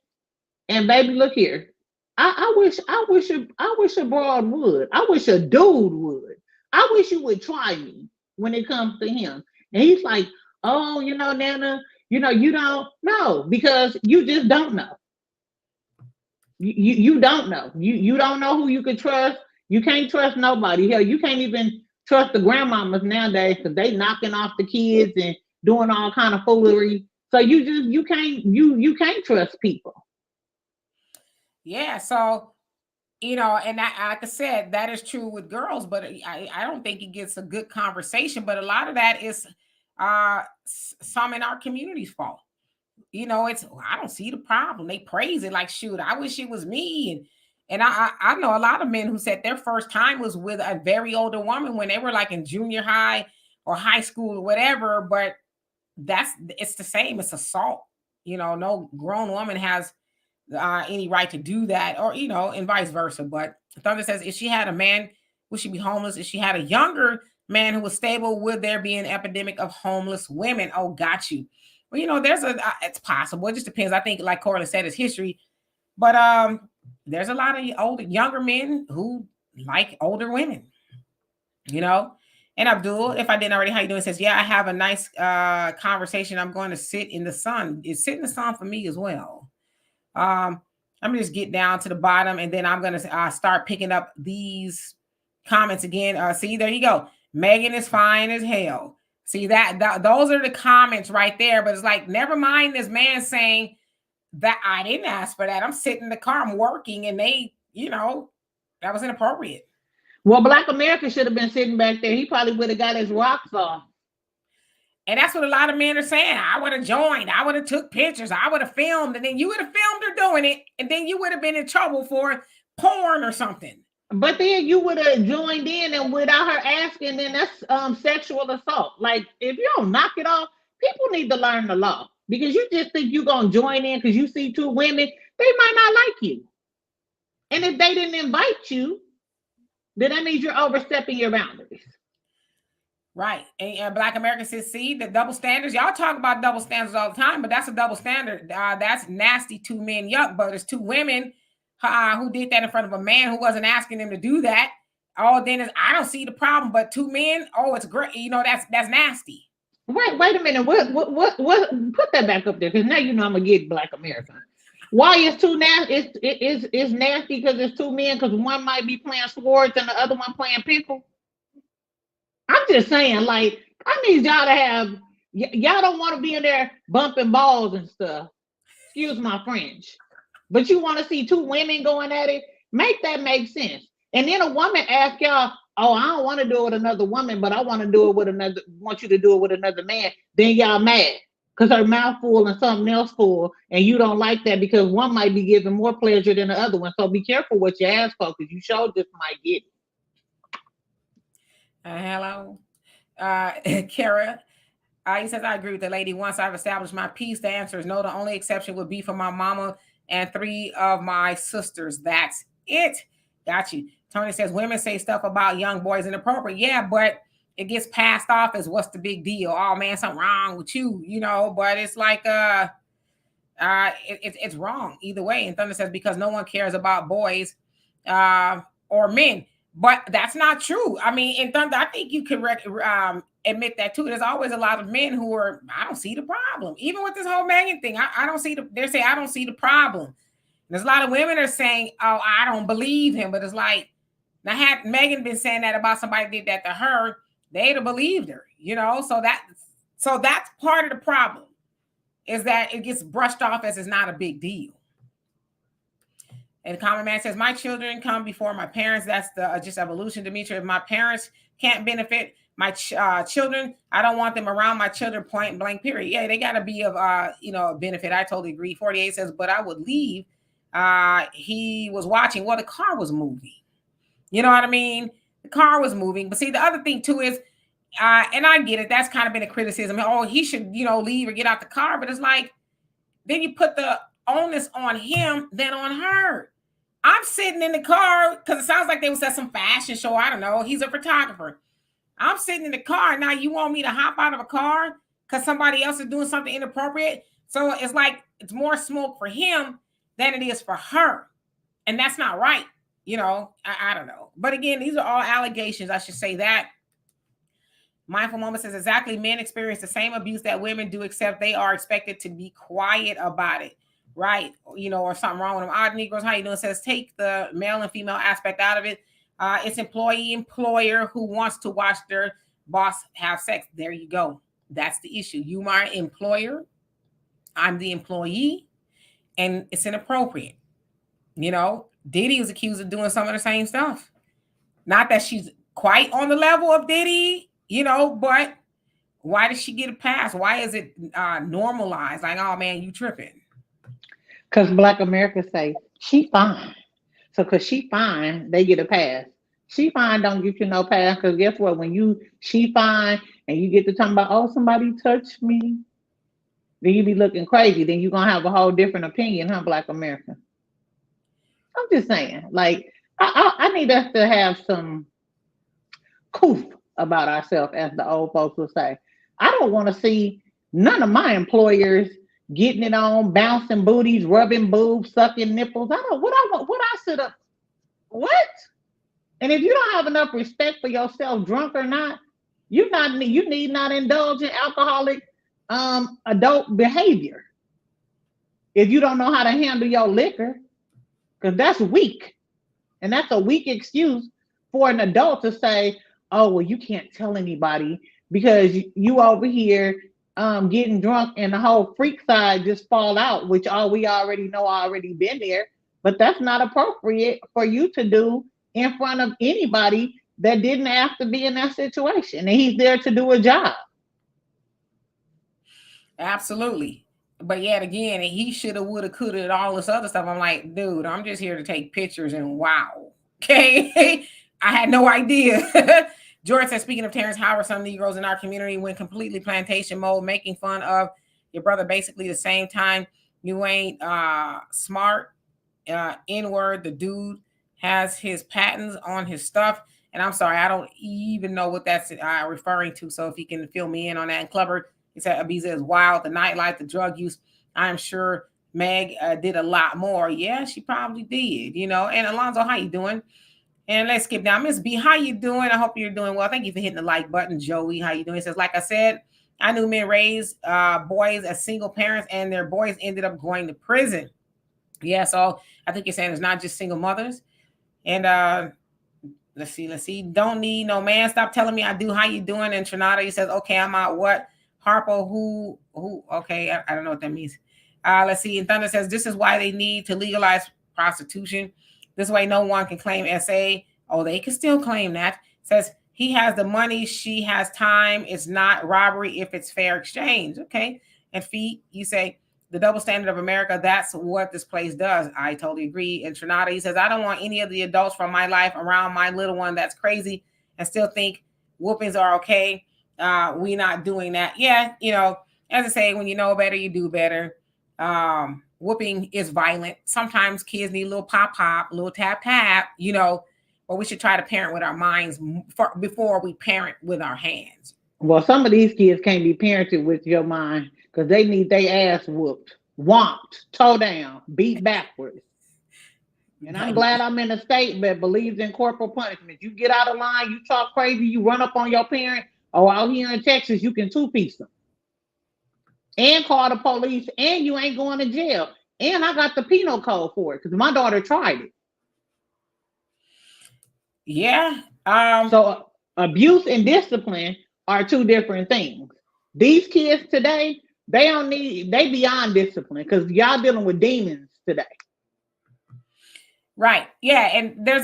And baby, look here. I wish a broad would. I wish a dude would. I wish you would try me when it comes to him. And he's like, oh, Nana, you don't know because you just don't know. You don't know. You don't know who you can trust. You can't trust nobody. Hell, you can't even trust the grandmamas nowadays because they knocking off the kids and doing all kind of foolery. So you can't trust people. Yeah, so and that, like I said, that is true with girls, but I don't think it gets a good conversation. But a lot of that is some in our community's fault. I don't see the problem. They praise it like, shoot, I wish it was me. And I know a lot of men who said their first time was with a very older woman when they were like in junior high or high school or whatever. But it's the same. It's assault. No grown woman has any right to do that, or and vice versa. But Thunder says, if she had a man, would she be homeless? If she had a younger man who was stable, would there be an epidemic of homeless women? Oh, got you. Well, it's possible. It just depends. I think, like Corlin said, it's history. But there's a lot of younger men who like older women. And Abdul, if I didn't already, how you doing? Says, yeah, I have a nice conversation. I'm going to sit in the sun. It's sit in the sun for me as well. I'm gonna just get down to the bottom, and then I'm gonna start picking up these comments again. See, there you go. Megan is fine as hell. See that those are the comments right there. But it's like, never mind this man saying that I didn't ask for that. I'm sitting in the car, I'm working, and they, that was inappropriate. Well, Black America should have been sitting back there. He probably would have got his rocks off. And that's what a lot of men are saying. I would have joined. I would have took pictures. I would have filmed. And then you would have filmed her doing it. And then you would have been in trouble for porn or something. But then you would have joined in, and without her asking, then that's sexual assault. Like, if you don't knock it off, people need to learn the law. Because you just think you're going to join in because you see two women, they might not like you. And if they didn't invite you, then that means you're overstepping your boundaries. Right. And Black Americans says, see, the double standards. Y'all talk about double standards all the time, but that's a double standard. That's nasty. Two men yuck, but it's two women who did that in front of a man who wasn't asking them to do that. Oh, then I don't see the problem. But two men, oh, it's great. That's nasty. Wait a minute. What? Put that back up there, because now I'm gonna get Black American. Why is too nasty? It's nasty because it's two men, because one might be playing sports and the other one playing pickle. I'm just saying, like, I need y'all to have, y'all don't want to be in there bumping balls and stuff. Excuse my French. But you want to see two women going at it? Make that make sense. And then a woman asks y'all, oh, I don't want to do it with another woman, but I want you to do it with another man. Then y'all mad because her mouth full and something else full, and you don't like that because one might be giving more pleasure than the other one. So be careful what you ask for, because you sure just might get it. Hello. Uh, Kara, he says, I agree with the lady. Once I've established my piece, the answer is no. The only exception would be for my mama and three of my sisters. That's it. Got you. Tony says, women say stuff about young boys inappropriate. Yeah, but it gets passed off as what's the big deal? Oh man, something wrong with you, you know, but it's like, it's wrong either way. And Thunder says, because no one cares about boys or men. But that's not true. I mean, in Thunder, I think you could admit that too. There's always a lot of men who are, I don't see the problem. Even with this whole Megan thing, I don't see they're saying, I don't see the problem. There's a lot of women are saying, oh, I don't believe him. But it's like, now had Megan been saying that about somebody did that to her, they'd have believed her, you know? So that's part of the problem, is that it gets brushed off as it's not a big deal. And the common man says, my children come before my parents. That's the just evolution, Demetria. If my parents can't benefit my children, I don't want them around my children, point blank, period. Yeah, they got to be of, benefit. I totally agree. 48 says, but I would leave. He was watching. Well, the car was moving. You know what I mean? The car was moving. But see, the other thing too is, and I get it, that's kind of been a criticism. Oh, he should, leave or get out the car. But it's like, then you put the onus on him than on her. I'm sitting in the car because it sounds like they was at some fashion show. I don't know. He's a photographer. I'm sitting in the car. Now you want me to hop out of a car because somebody else is doing something inappropriate? So it's like it's more smoke for him than it is for her. And that's not right. I don't know. But again, these are all allegations. I should say that. Mindful Moment says, exactly, men experience the same abuse that women do, except they are expected to be quiet about it, right? Or something wrong with them. Odd Negroes, how you doing? Says, take the male and female aspect out of it. It's employee-employer who wants to watch their boss have sex. There you go. That's the issue. You are an employer. I'm the employee. And it's inappropriate. Diddy was accused of doing some of the same stuff. Not that she's quite on the level of Diddy, but why did she get a pass? Why is it normalized? Like, oh man, you tripping. Because Black America say, she fine. So because she fine, they get a pass. She fine don't get you no pass, because guess what? When she fine and you get to talking about, oh, somebody touched me, then you be looking crazy. Then you're going to have a whole different opinion, huh, Black America? I'm just saying, like, I need us to have some coof about ourselves, as the old folks will say. I don't want to see none of my employers getting it on, bouncing booties, rubbing boobs, sucking nipples. I don't. What I sit up. What? And if you don't have enough respect for yourself, drunk or not, you need not indulge in alcoholic adult behavior. If you don't know how to handle your liquor, because that's weak. And that's a weak excuse for an adult to say, oh, well, you can't tell anybody because you over here getting drunk and the whole freak side just fall out, which we already know already been there. But that's not appropriate for you to do in front of anybody that didn't have to be in that situation. And he's there to do a job. Absolutely. But yet again, he shoulda, woulda, coulda, and all this other stuff. I'm like, dude, I'm just here to take pictures and wow. Okay. I had no idea. George says, speaking of Terrence Howard, some Negroes in our community went completely plantation mode, making fun of your brother basically the same time. You ain't smart. N-word, the dude has his patents on his stuff. And I'm sorry, I don't even know what that's referring to. So if you can fill me in on that. And Clever, he said, Abiza is wild. The nightlife, the drug use. I'm sure Meg did a lot more. Yeah, she probably did, And Alonzo, how you doing? And let's skip down. Miss B, how you doing? I hope you're doing well. Thank you for hitting the like button. Joey, how you doing? He says, like I said, I knew men raised boys as single parents and their boys ended up going to prison. Yeah, so I think you're saying it's not just single mothers. And let's see. Don't need no man. Stop telling me I do. How you doing? And Trinata, he says, okay, I'm out. What? Harpo, who? Okay, I don't know what that means. Let's see. And Thunder says, this is why they need to legalize prostitution. This way no one can claim SA. Oh, they can still claim that. Says, he has the money, she has time. It's not robbery if it's fair exchange. Okay. And Feet, you say, the double standard of America, that's what this place does. I totally agree. And Trinata, he says, I don't want any of the adults from my life around my little one that's crazy and still think whoopings are okay. We not doing that. Yeah, as I say, when you know better, you do better. Whooping is violent. Sometimes kids need a little pop pop, a little tap tap, but we should try to parent with our minds before we parent with our hands. Well, some of these kids can't be parented with your mind because they need their ass whooped, whomped, toe down, beat backwards. And I'm glad I'm in a state that believes in corporal punishment. You get out of line, you talk crazy, you run up on your parent, or out here in Texas, you can two-piece them and call the police, and you ain't going to jail. And I got the penal code for it because my daughter tried it. Yeah. So abuse and discipline are two different things. These kids today, they beyond discipline because y'all dealing with demons today. Right. Yeah. And there's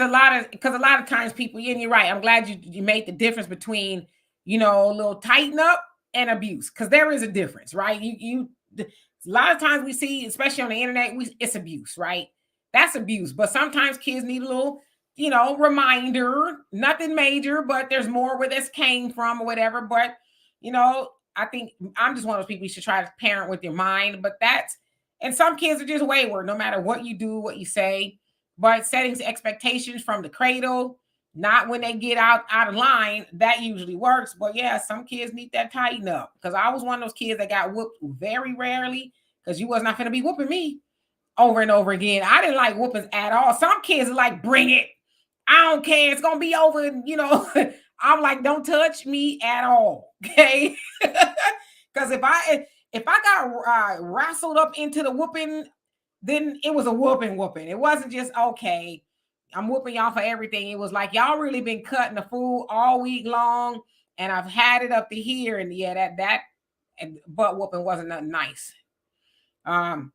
because a lot of times people, and you're right. I'm glad you made the difference between, a little tighten up and abuse, because there is a difference, right? A lot of times we see, especially on the internet, it's abuse, right? That's abuse. But sometimes kids need a little, reminder, nothing major, but there's more where this came from or whatever. But, I think I'm just one of those people you should try to parent with your mind. But and some kids are just wayward, no matter what you do, what you say. But setting expectations from the cradle, not when they get out of line, that usually works. But yeah, some kids need that tighten up. Because I was one of those kids that got whooped very rarely, because you was not going to be whooping me over and over again. I didn't like whoopings at all. Some kids are like, bring it. I don't care. It's going to be over. I'm like, don't touch me at all. Okay. Because if I got wrestled up into the whooping, then it was a whooping. It wasn't just, okay, I'm whooping y'all for everything. It was like, y'all really been cutting the food all week long, and I've had it up to here. And yeah, that butt whooping wasn't nothing nice. And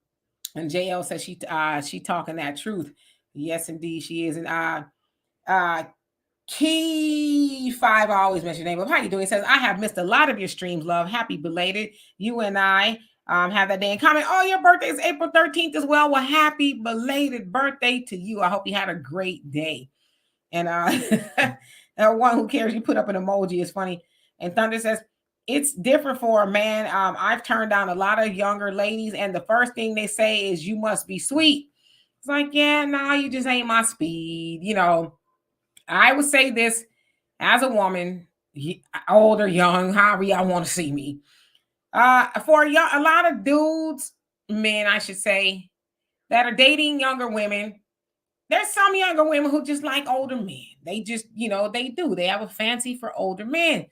JL says she talking that truth. Yes, indeed, she is. And Key 5, I always mention your name. But how you doing? It says, I have missed a lot of your streams, love. Happy belated. You and I have that day in common. Oh, your birthday is April 13th as well. Well, happy belated birthday to you. I hope you had a great day. And one who cares, you put up an emoji. It's funny. And Thunder says, it's different for a man. I've turned down a lot of younger ladies, and the first thing they say is, you must be sweet. It's like, yeah, no, you just ain't my speed. I would say this as a woman, old or young, however y'all want to see me. For a lot of dudes, men, I should say, that are dating younger women, there's some younger women who just like older men. They just, they do. They have a fancy for older men.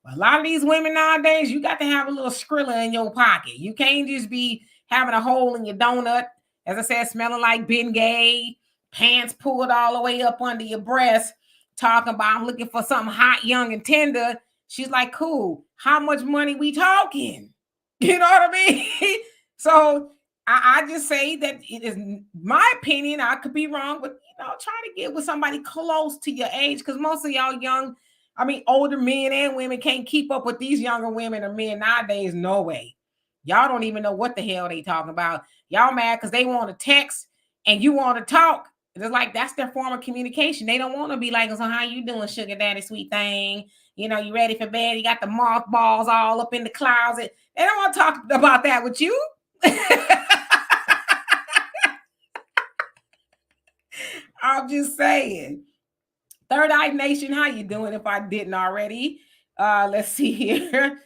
But a lot of these women nowadays, you got to have a little Skrilla in your pocket. You can't just be having a hole in your donut, as I said, smelling like Bengay, pants pulled all the way up under your breast, talking about, I'm looking for something hot, young, and tender. She's like, cool. How much money we talking? You know what I mean? So I just say that it is my opinion. I could be wrong, but try to get with somebody close to your age, because most of y'all older men and women can't keep up with these younger women or men nowadays. No way. Y'all don't even know what the hell they talking about. Y'all mad because they want to text and you want to talk. It's like that's their form of communication. They don't want to be like, so how you doing, sugar daddy, sweet thing? You ready for bed? You got the mothballs all up in the closet. They don't want to talk about that with you. I'm just saying. Third Eye Nation, how you doing if I didn't already? Let's see here.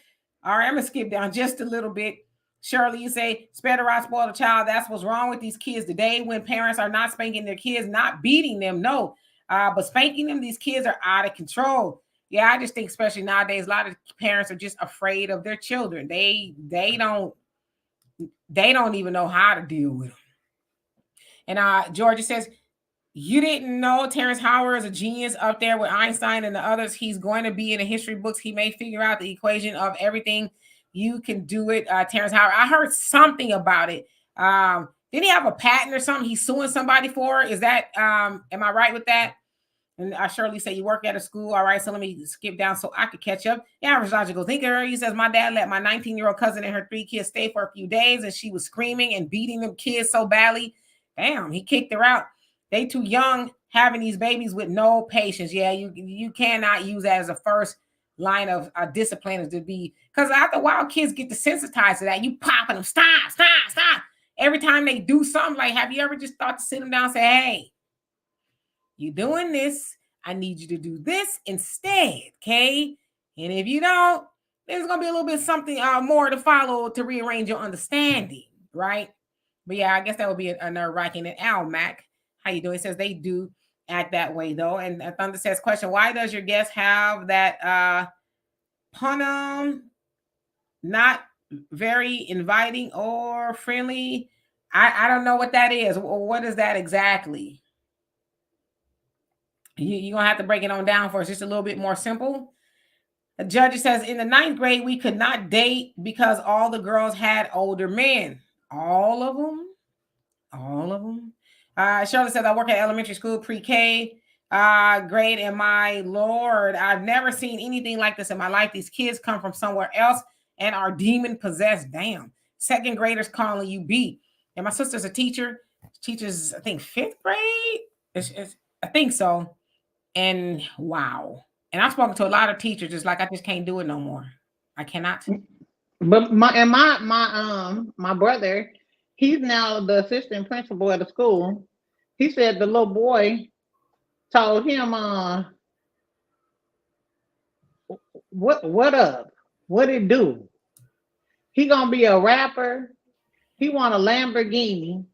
All right, I'm going to skip down just a little bit. Shirley, you say, spare the rod, spoil the child. That's what's wrong with these kids today when parents are not spanking their kids, not beating them, no. But spanking them, these kids are out of control. Yeah, I just think especially nowadays, a lot of parents are just afraid of their children. They don't even know how to deal with them. And Georgia says, you didn't know Terrence Howard is a genius up there with Einstein and the others. He's going to be in the history books. He may figure out the equation of everything. You can do it, Terrence Howard. I heard something about it. Did he have a patent or something he's suing somebody for? Is that, am I right with that? And I surely say you work at a school. All right, so let me skip down so I could catch up. Yeah, logical thinker. He says, my dad let my 19-year-old cousin and her 3 kids stay for a few days, and she was screaming and beating them kids so badly. Damn, he kicked her out. They too young having these babies with no patience. Yeah, you cannot use that as a first line of discipline is to be, because after a while kids get desensitized to that. You popping them, stop, stop, stop. Every time they do something, like, have you ever just thought to sit them down and say, hey, you doing this, I need you to do this instead, okay? And if you don't, there's gonna be a little bit something more to follow to rearrange your understanding, right? But yeah, I guess that would be a nerve wracking. And Al Mac, how you doing? It says they do act that way though. And Thunder says, question: why does your guest have that punum not very inviting or friendly? I don't know what that is. What is that exactly? You're gonna have to break it on down for us, just a little bit more simple. A judge says in the ninth grade we could not date because all the girls had older men. All of them. All of them. Charlotte says, I work at elementary school, pre-K grade, and my Lord, I've never seen anything like this in my life. These kids come from somewhere else and are demon-possessed. Damn. Second graders calling you B. And my sister's a teacher. Teaches, I think, fifth grade? I think so. And wow. And I've spoken to a lot of teachers, just like I just can't do it no more. I cannot. But my brother, he's now the assistant principal at the school. He said the little boy told him, what up? What it do? He gonna be a rapper. He want a Lamborghini.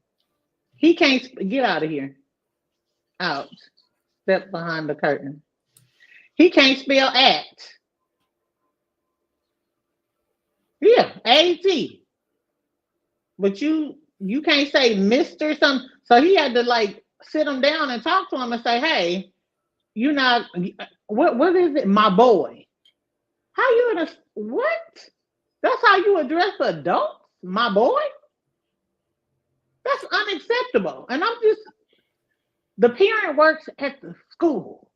He can't get out of here. Out. Step behind the curtain. He can't spell act. Yeah, AT. But you can't say Mr. something. So he had to like sit him down and talk to him and say, hey, you're not, what is it? My boy. How you in a, what? That's how you address adults? My boy? That's unacceptable. And I'm just, the parent works at the school.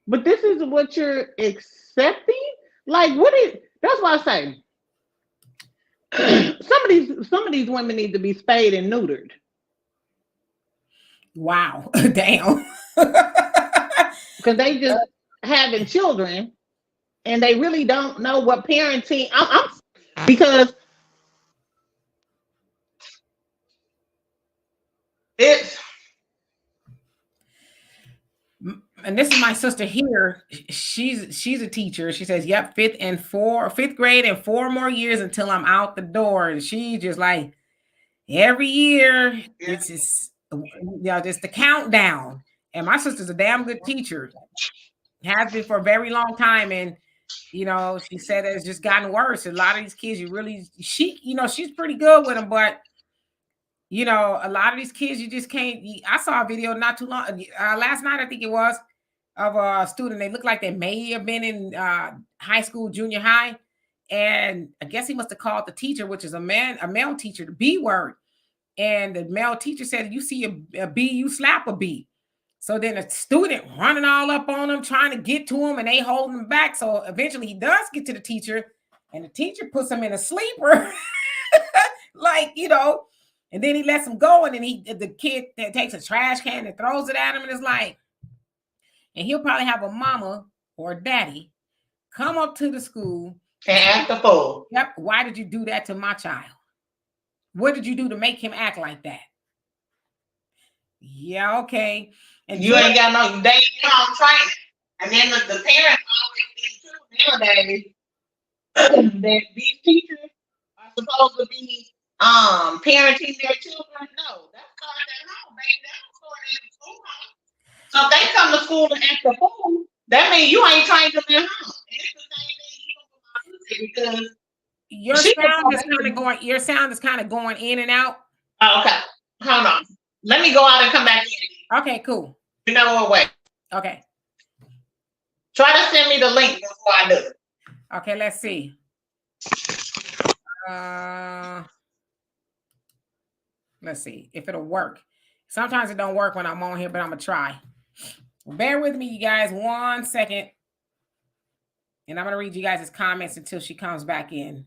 But this is what you're accepting? Like, what is, that's why I say, some of these women need to be spayed and neutered. Wow. Damn. Because they just having children and they really don't know what parenting. Because it's, and this is my sister here. She's a teacher. She says, yep, fifth grade and 4 more years until I'm out the door. And she just like every year, it's just just the countdown. And my sister's a damn good teacher. Has been for a very long time. And she said it's just gotten worse. A lot of these kids, she's pretty good with them, but a lot of these kids, you just can't. I saw a video not too long last night, I think it was, of a student. They look like they may have been in high school, junior high, and I guess he must have called the teacher, which is a male teacher, the B word. And the male teacher said, "You see a B, you slap a B." So then a student running all up on him, trying to get to him, and they holding him back. So eventually he does get to the teacher, and the teacher puts him in a sleeper, like, and then he lets him go, and then the kid takes a trash can and throws it at him, and it's like, and he'll probably have a mama or a daddy come up to the school and act a fool. Yep. Why did you do that to my child? What did you do to make him act like that? Yeah, okay. And you ain't got no, they ain't home training. And then the parents always think too nowadays that these teachers are supposed to be parenting their children. No, that's called at home, baby. That's going in the school. So if they come to school and act a fool, that means you ain't trained them at home. And it's the same thing because your sound is kind of going in and out. Oh, okay. Hold on. Let me go out and come back in. Okay, cool. You know what way. Okay. Try to send me the link before I do it. Okay, let's see. Let's see if it'll work. Sometimes it don't work when I'm on here, but I'm gonna try. Bear with me, you guys, 1 second. And I'm gonna read you guys' comments until she comes back in.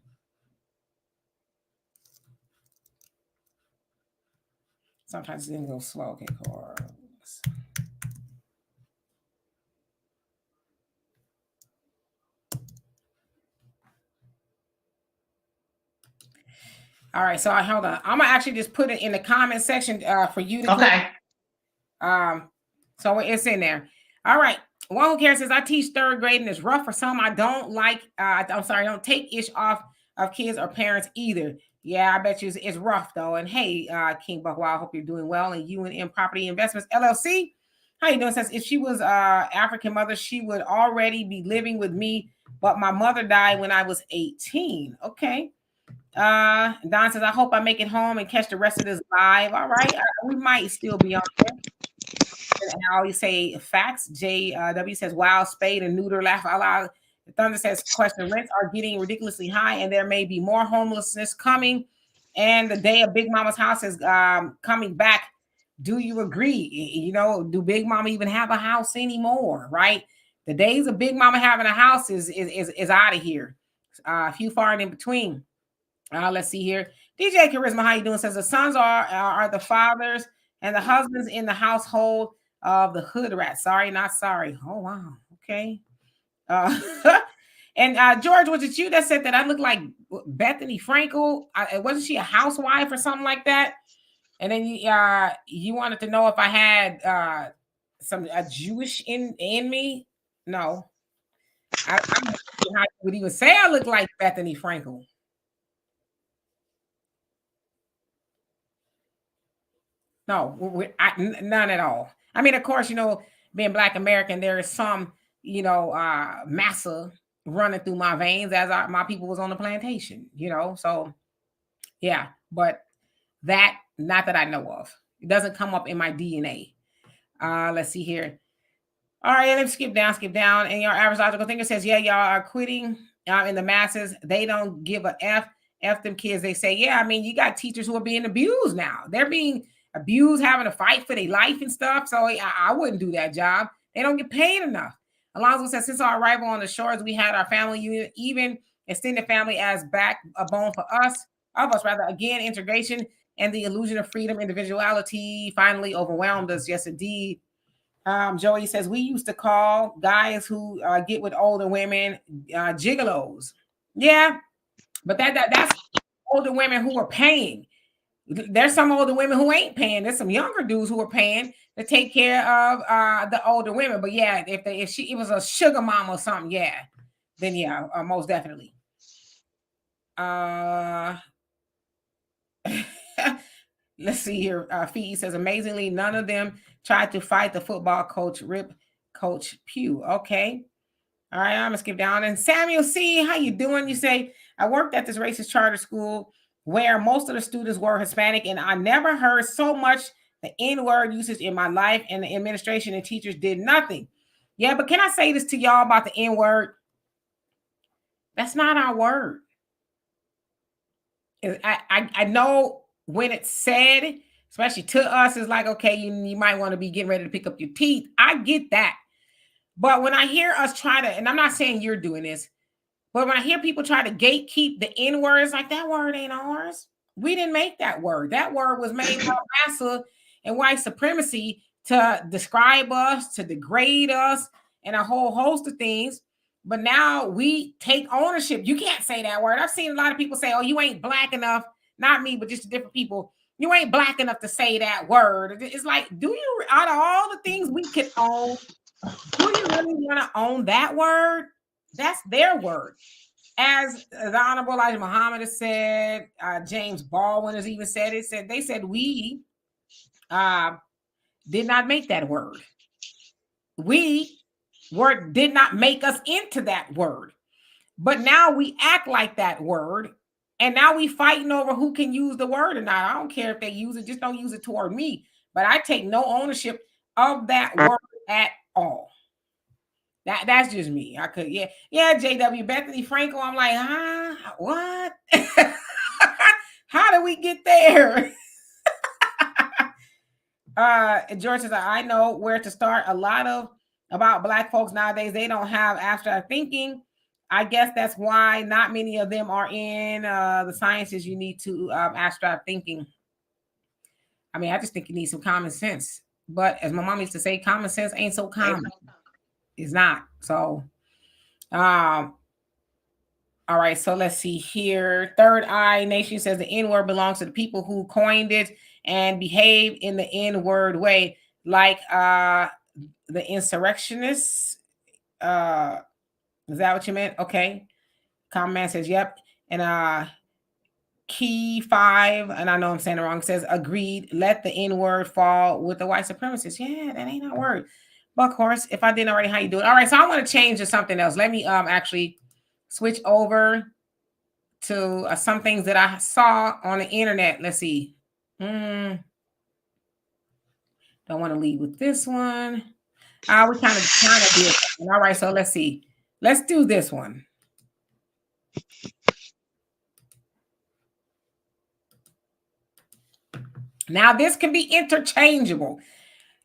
Sometimes it's gonna go slow. Okay, cool. All right, so I hold on. I'm gonna actually just put it in the comment section for you to click. Okay. Um, so it's in there. All right. One who cares says I teach third grade and it's rough for some. I don't like. I'm sorry. I don't take ish off of kids or parents either. Yeah, I bet you it's rough though. And hey, King Buckwild, I hope you're doing well. And UNM Property Investments LLC, how you doing? Says if she was African mother, she would already be living with me. But my mother died when I was 18. Okay. Don says I hope I make it home and catch the rest of this live. All right, we might still be on there. And I always say facts. JW says, wow, spade and neuter, laugh out loud. The Thunder says, question, rents are getting ridiculously high and there may be more homelessness coming. And the day of Big Mama's house is coming back. Do you agree? You know, do Big Mama even have a house anymore, right? The days of Big Mama having a house is out of here. A few far and in between. Let's see here. DJ Charisma, how you doing? Says the sons are the fathers and the husbands in the household of the hood rat. Sorry, not sorry. Oh wow. Okay. Uh, and George, was it you that said that I look like Bethany Frankel? Wasn't she a housewife or something like that? And then you wanted to know if I had some Jewish in me? No, I don't know how you would even say I look like Bethany Frankel. No, none at all. I mean, of course, you know, being Black American, there is some, you know, massa running through my veins as my people was on the plantation, you know. So, yeah, but that, not that I know of. It doesn't come up in my DNA. Let's see here. All right, let's skip down. And your average logical thinker says, yeah, y'all are quitting in the masses. They don't give a F. F them kids. They say, yeah, I mean, you got teachers who are being abused now. They're being abused, having to fight for their life and stuff. So I wouldn't do that job. They don't get paid enough. Alonzo says, since our arrival on the shores, we had our family unit, even extended family as backbone for us, rather. Again, integration and the illusion of freedom, individuality finally overwhelmed us. Yes, indeed. Joey says we used to call guys who get with older women gigolos. Yeah, but that's older women who are paying. There's some older women who ain't paying. There's some younger dudes who are paying to take care of the older women. But yeah, if it was a sugar mom or something, yeah, then yeah, most definitely. Let's see here. Fee says, amazingly, none of them tried to fight the football coach, Rip Coach Pugh. Okay. All right, I'm gonna skip down. And Samuel C, how you doing? You say, I worked at this racist charter school where most of the students were Hispanic, and I never heard so much the N-word usage in my life, and the administration and teachers did nothing. Yeah, but can I say this to y'all about the N-word? That's not our word. I know when it's said, especially to us, it's like, okay, you might want to be getting ready to pick up your teeth. I get that. But when I hear us try to, and I'm not saying you're doing this, but when I hear people try to gatekeep the N words, like that word ain't ours. We didn't make that word. That word was made by massa and white supremacy to describe us, to degrade us, and a whole host of things. But now we take ownership. You can't say that word. I've seen a lot of people say, oh, you ain't black enough. Not me, but just different people. You ain't black enough to say that word. It's like, do you, out of all the things we could own, do you really want to own that word? That's their word. As the Honorable Elijah Muhammad has said, James Baldwin has even said it. They said we did not make that word. We did not make us into that word. But now we act like that word. And now we fighting over who can use the word or not. I don't care if they use it, just don't use it toward me. But I take no ownership of that word at all. That's just me. I could, yeah, JW Bethany Frankel. I'm like, huh? What? How do we get there? George says, I know where to start. A lot about Black folks nowadays, they don't have abstract thinking. I guess that's why not many of them are in the sciences. You need to abstract thinking. I mean, I just think you need some common sense. But as my mom used to say, common sense ain't so common. It's not. So, all All right, so let's see here. Third Eye Nation says the N-word belongs to the people who coined it and behave in the N-word way, like the insurrectionists. Is that what you meant? Okay. Common Man says, yep. And Key 5, and I know I'm saying it wrong, says agreed, let the N-word fall with the white supremacists. Yeah, that ain't no word. Buck horse, if I didn't already, how you doing? All right, so I want to change to something else. Let me actually switch over to some things that I saw on the internet. Let's see. Don't want to lead with this one. We kind of did. All right, so let's see. Let's do this one. Now, this can be interchangeable.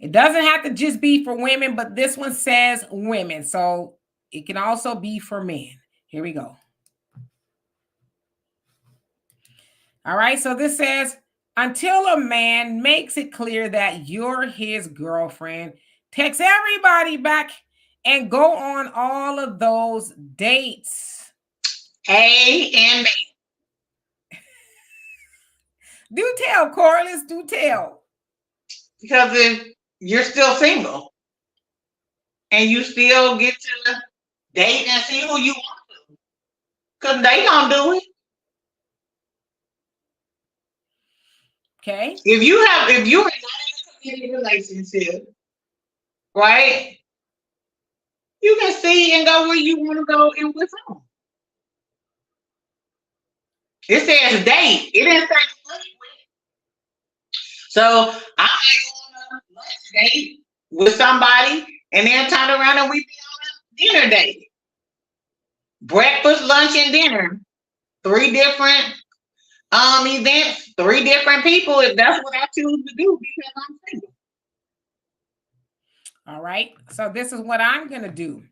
It doesn't have to just be for women, but this one says women. So it can also be for men. Here we go. All right, so this says, until a man makes it clear that you're his girlfriend, text everybody back and go on all of those dates. Amen. Do tell, Corliss, do tell. Because if you're still single and you still get to date and see who you want to, because they gonna do it. Okay. If you're not in a committed relationship, right? You can see and go where you want to go and with whom. It says date. It didn't say sleep with. So I might go on a lunch date with somebody and then turn around and we be on a dinner date. Breakfast, lunch, and dinner. 3 different events, 3 different people, if that's what I choose to do because I'm single. All right. So this is what I'm going to do.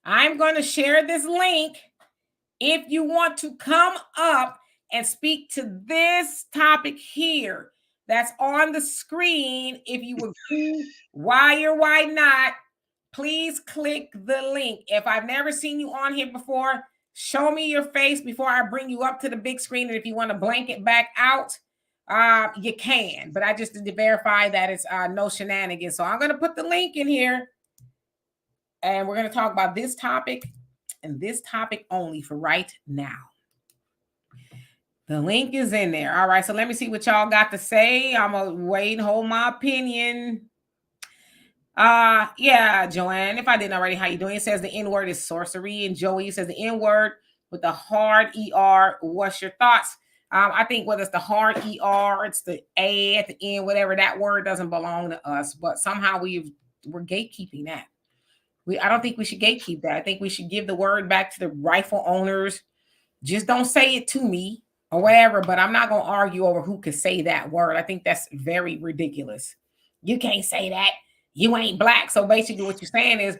I'm going to share this link. If you want to come up and speak to this topic here that's on the screen, if you agree, why or why not, please click the link. If I've never seen you on here before, show me your face before I bring you up to the big screen. And if you want to blank it back out, you can. But I just need to verify that it's no shenanigans. So I'm going to put the link in here. And we're going to talk about this topic and this topic only for right now. The link is in there. All right. So let me see what y'all got to say. I'm going to wait and hold my opinion. Yeah, Joanne, if I didn't already, how you doing? It says the N-word is sorcery. And Joey says the N-word with the hard ER. What's your thoughts? I think whether it's the hard ER, it's the A at the end, whatever, that word doesn't belong to us. But somehow we're gatekeeping that. I don't think we should gatekeep that. I think we should give the word back to the rightful owners. Just don't say it to me or whatever, but I'm not going to argue over who could say that word. I think that's very ridiculous. You can't say that. You ain't black. So basically what you're saying is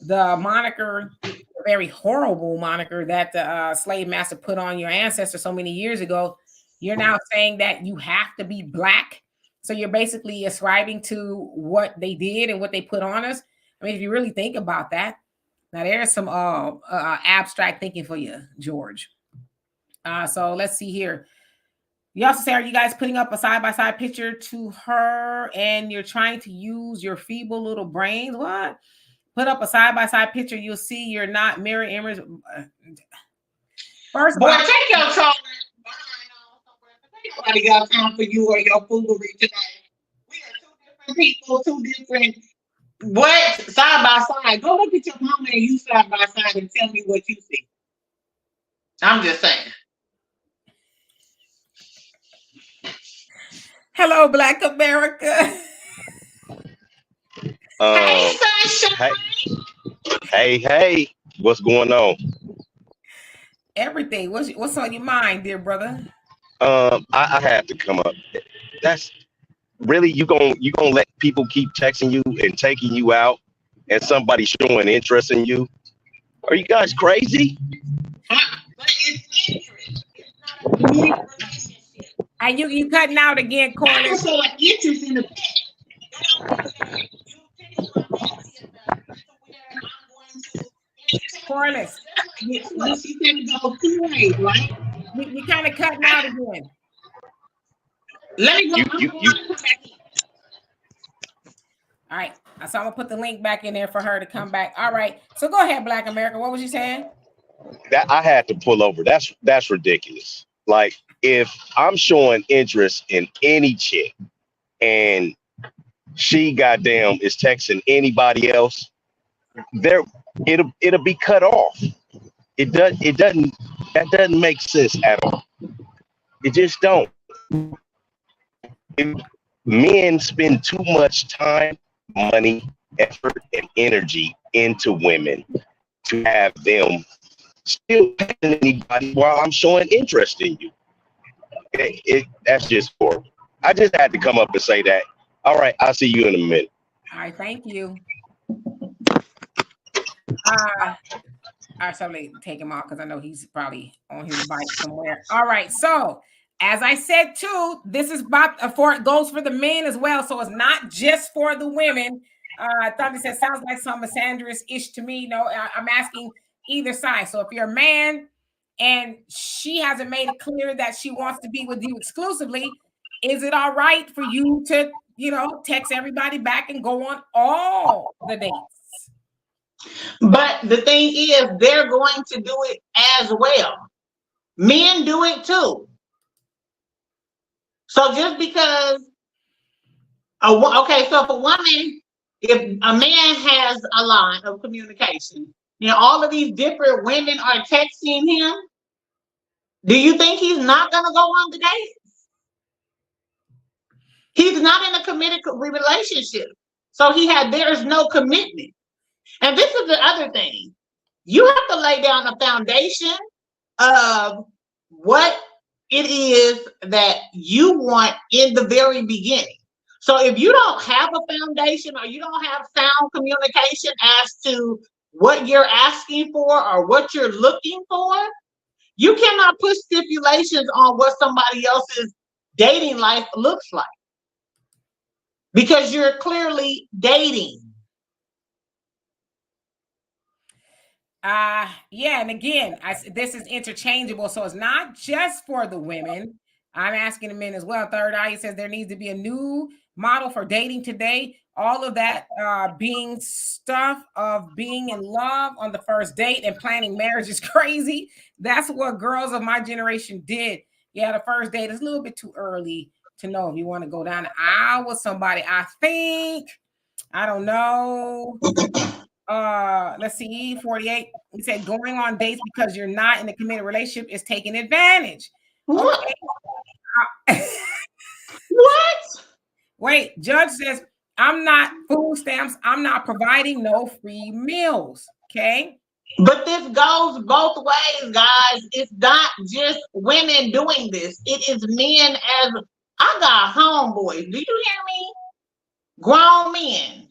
the moniker, a very horrible moniker that the slave master put on your ancestors so many years ago, you're now saying that you have to be black. So you're basically ascribing to what they did and what they put on us. I mean, if you really think about that, now there's some abstract thinking for you, George. So let's see here. You also say, are you guys putting up a side-by-side picture to her and you're trying to use your feeble little brains? What? Put up a side-by-side picture. You'll see you're not mirror image. First of all, take your trouble. Nobody got time for you or your foolery today. We are 2 different people, 2 different what side by side. Go look at your mama and you side by side and tell me what you see. I'm just saying. Hello, Black America. Hey, sunshine. Hey, what's going on? Everything. What's on your mind, dear brother? I have to come up. That's really you gonna let people keep texting you and taking you out, and somebody showing interest in you? Are you guys crazy? But it's interest. It's not a committed relationship. And you cutting out again, Corley. So an interest in the pet. Corliss. She said it goes 2 ways, right? You kind of cutting out again. Let me go. You All right. So I'm gonna put the link back in there for her to come back. All right. So go ahead, Black America. What was you saying? that I had to pull over. That's ridiculous. Like if I'm showing interest in any chick and she goddamn is texting anybody else, there it'll be cut off. It doesn't that doesn't make sense at all. It just don't. Men spend too much time, money, effort, and energy into women to have them still texting anybody while I'm showing interest in you. That's just horrible. I just had to come up and say that. All right, I'll see you in a minute. All right, thank you. All right, so I'm gonna take him off because I know he's probably on his bike somewhere. All right, so as I said too, this is about for it goes for the men as well. So it's not just for the women. Thunder said sounds like some misandrous-ish to me. No, I'm asking either side. So if you're a man and she hasn't made it clear that she wants to be with you exclusively, is it all right for you to, text everybody back and go on all the dates? But the thing is, they're going to do it as well. Men do it too. So just because, so if a woman, if a man has a line of communication, all of these different women are texting him, do you think he's not going to go on the date? He's not in a committed relationship. So there's no commitment. And this is the other thing. You have to lay down a foundation of what it is that you want in the very beginning. So if you don't have a foundation or you don't have sound communication as to what you're asking for or what you're looking for, you cannot put stipulations on what somebody else's dating life looks like. Because you're clearly dating. Yeah, and again, this is interchangeable, so it's not just for the women. I'm asking the men as well. Third Eye says there needs to be a new model for dating today. All of that being stuff of being in love on the first date and planning marriage is crazy. That's what girls of my generation did. Yeah, the first date is a little bit too early to know if you want to go down the aisle with somebody. I don't know. Let's see, 48. He said going on dates because you're not in a committed relationship is taking advantage. What? Okay. What? Wait, Judge says I'm not food stamps. I'm not providing no free meals. Okay. But this goes both ways, guys. It's not just women doing this. It is men as I got homeboys. Do you hear me? Grown men.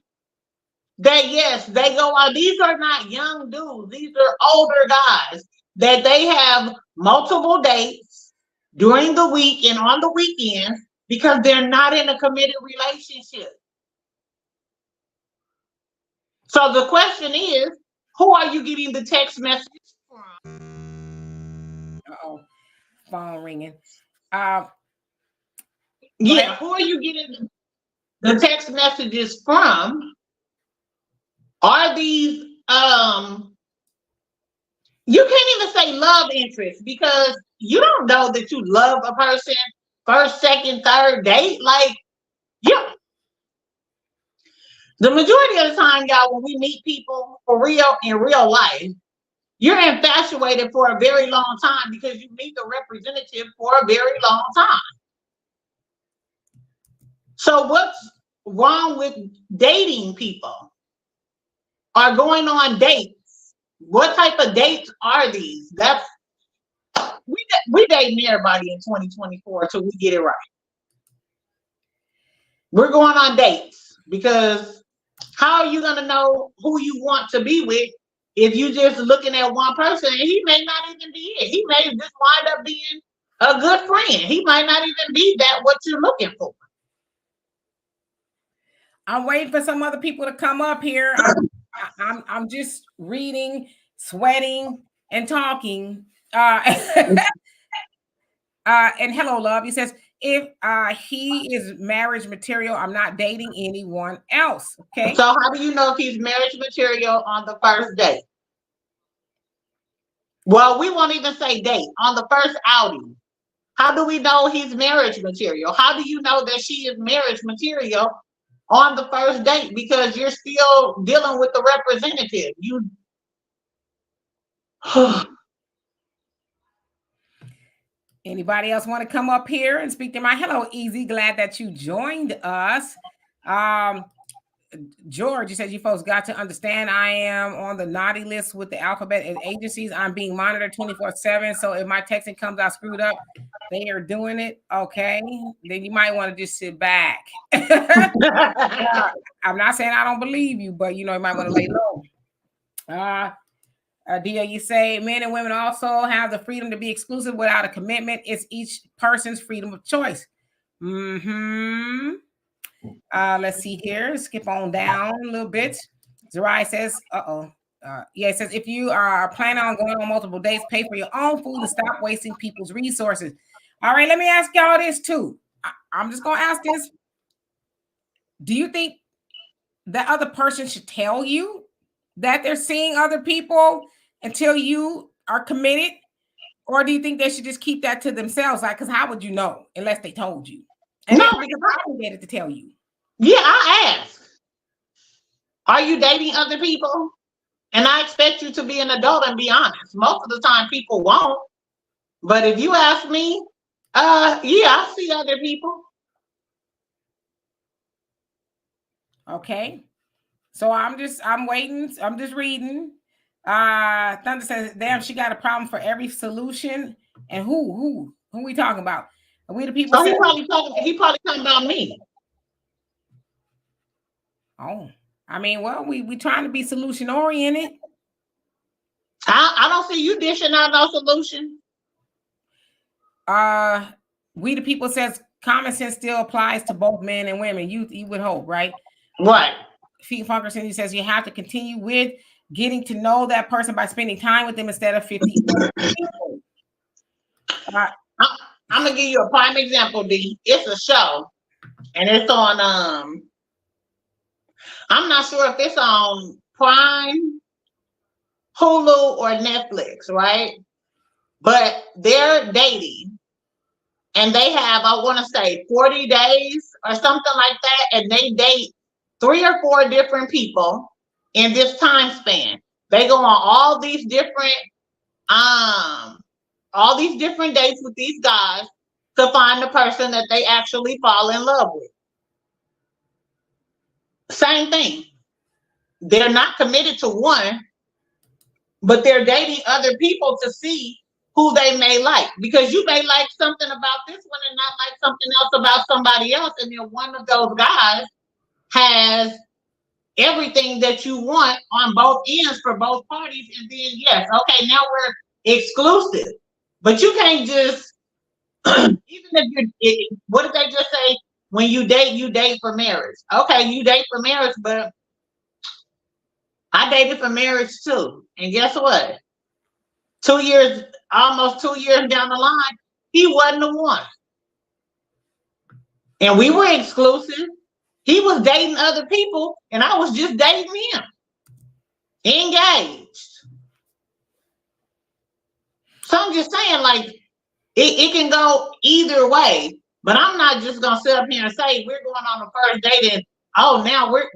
That yes, they go out. These are not young dudes. These are older guys that they have multiple dates during the week and on the weekends because they're not in a committed relationship. So the question is, who are you getting the text message from? Uh-oh, phone ringing. Yeah, who are you getting the text messages from? Are these you can't even say love interest because you don't know that you love a person first, second, third date. Like, yeah. The majority of the time, y'all, when we meet people for real in real life, you're infatuated for a very long time because you meet the representative for a very long time. So what's wrong with dating people or going on dates? What type of dates are these? We dating everybody in 2024 until we get it right. We're going on dates because how are you going to know who you want to be with if you just looking at one person and he may not even be it? He may just wind up being a good friend. He might not even be that what you're looking for. I'm waiting for some other people to come up here. I'm just reading, sweating. and talking. And hello, love. He says, if he is marriage material, I'm not dating anyone else. Okay. So how do you know if he's marriage material on the first date? Well, we won't even say date. On the first outing. How do we know he's marriage material? How do you know that she is marriage material on the first date? Because you're still dealing with the representative. You Anybody else want to come up here and speak to my hello, Easy? Glad that you joined us. George, you said you folks got to understand I am on the naughty list with the alphabet and agencies. I'm being monitored 24/7. So if my texting comes out screwed up, they are doing it. Okay. Then you might want to just sit back. I'm not saying I don't believe you, but you know, you might want to lay low. Dia, you say men and women also have the freedom to be exclusive without a commitment. It's each person's freedom of choice. Let's see here. Skip on down a little bit. Zerai says, yeah, it says if you are planning on going on multiple dates, pay for your own food and stop wasting people's resources. All right, let me ask y'all this too. I'm just gonna ask this. Do you think the other person should tell you that they're seeing other people until you are committed? Or do you think they should just keep that to themselves? Like, because how would you know unless they told you? And no, because I'm obligated to tell you. Yeah, I ask. Are you dating other people? And I expect you to be an adult and be honest. Most of the time people won't. But if you ask me, yeah, I see other people. Okay. So I'm waiting. I'm just reading. Thunder says, damn, she got a problem for every solution. And who we talking about? Are we the people? So he probably talking about me. Oh, I mean, well, we trying to be solution oriented. I don't see you dishing out no solution. We the people says common sense still applies to both men and women. You would hope, right? Right. Feet Funkerson, he says you have to continue with getting to know that person by spending time with them instead of 50 people. I'm gonna give you a prime example, D. It's a show, and it's on I'm not sure if it's on Prime, Hulu, or Netflix, right? But they're dating, and they have, I want to say, 40 days or something like that, and they date 3 or 4 different people in this time span. They go on all these different dates with these guys to find the person that they actually fall in love with. Same thing. They're not committed to one, but they're dating other people to see who they may like, because you may like something about this one and not like something else about somebody else, and then one of those guys has everything that you want on both ends for both parties, and then yes, okay, now we're exclusive. But you can't just even if you're, what did they just say? When you date for marriage. Okay, you date for marriage, but I dated for marriage too. And guess what? Almost 2 years down the line, he wasn't the one. And we were exclusive. He was dating other people, and I was just dating him. Engaged. So I'm just saying, like, it can go either way. But I'm not just gonna sit up here and say we're going on the first date and now we're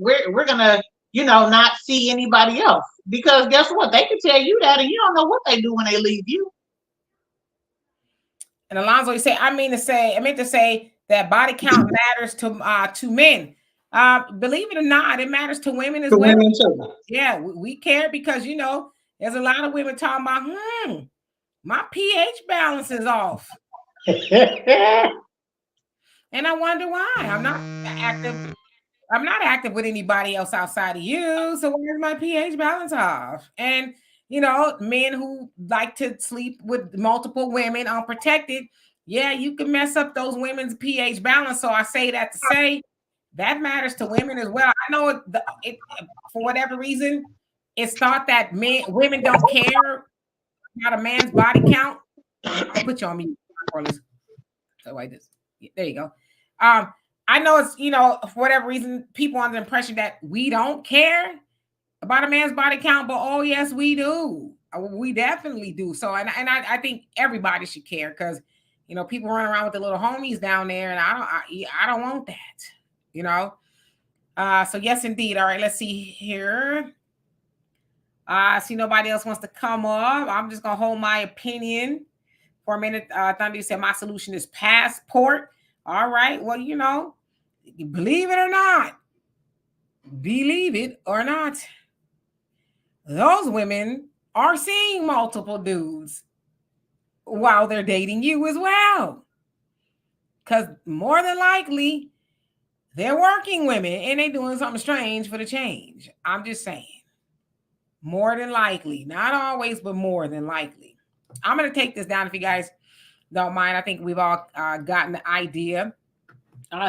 gonna not see anybody else, because guess what? They can tell you that, and you don't know what they do when they leave you. And Alonzo, you say I meant to say that body count matters to men. Believe it or not, it matters to women as well. Women too. Yeah, we care because there's a lot of women talking about my pH balance is off. And I wonder why. I'm not active with anybody else outside of you. So where's my pH balance off? And men who like to sleep with multiple women unprotected, yeah, you can mess up those women's pH balance. So I say that to say that matters to women as well. I know it for whatever reason, it's thought that women don't care about a man's body count. I'm gonna put you on mute, Corliss. So like this. There you go. I know it's for whatever reason people under the impression that we don't care about a man's body count, but oh yes, we do. We definitely do. So I think everybody should care because people run around with the little homies down there, and I don't want that. So yes, indeed. All right, let's see here. I see nobody else wants to come up. I'm just gonna hold my opinion for a minute. Thunder said my solution is passport. All right. Well, believe it or not, those women are seeing multiple dudes while they're dating you as well. Because more than likely, they're working women and they're doing something strange for the change. I'm just saying. More than likely. Not always, but more than likely. I'm going to take this down if you guys don't mind. I think we've all gotten the idea.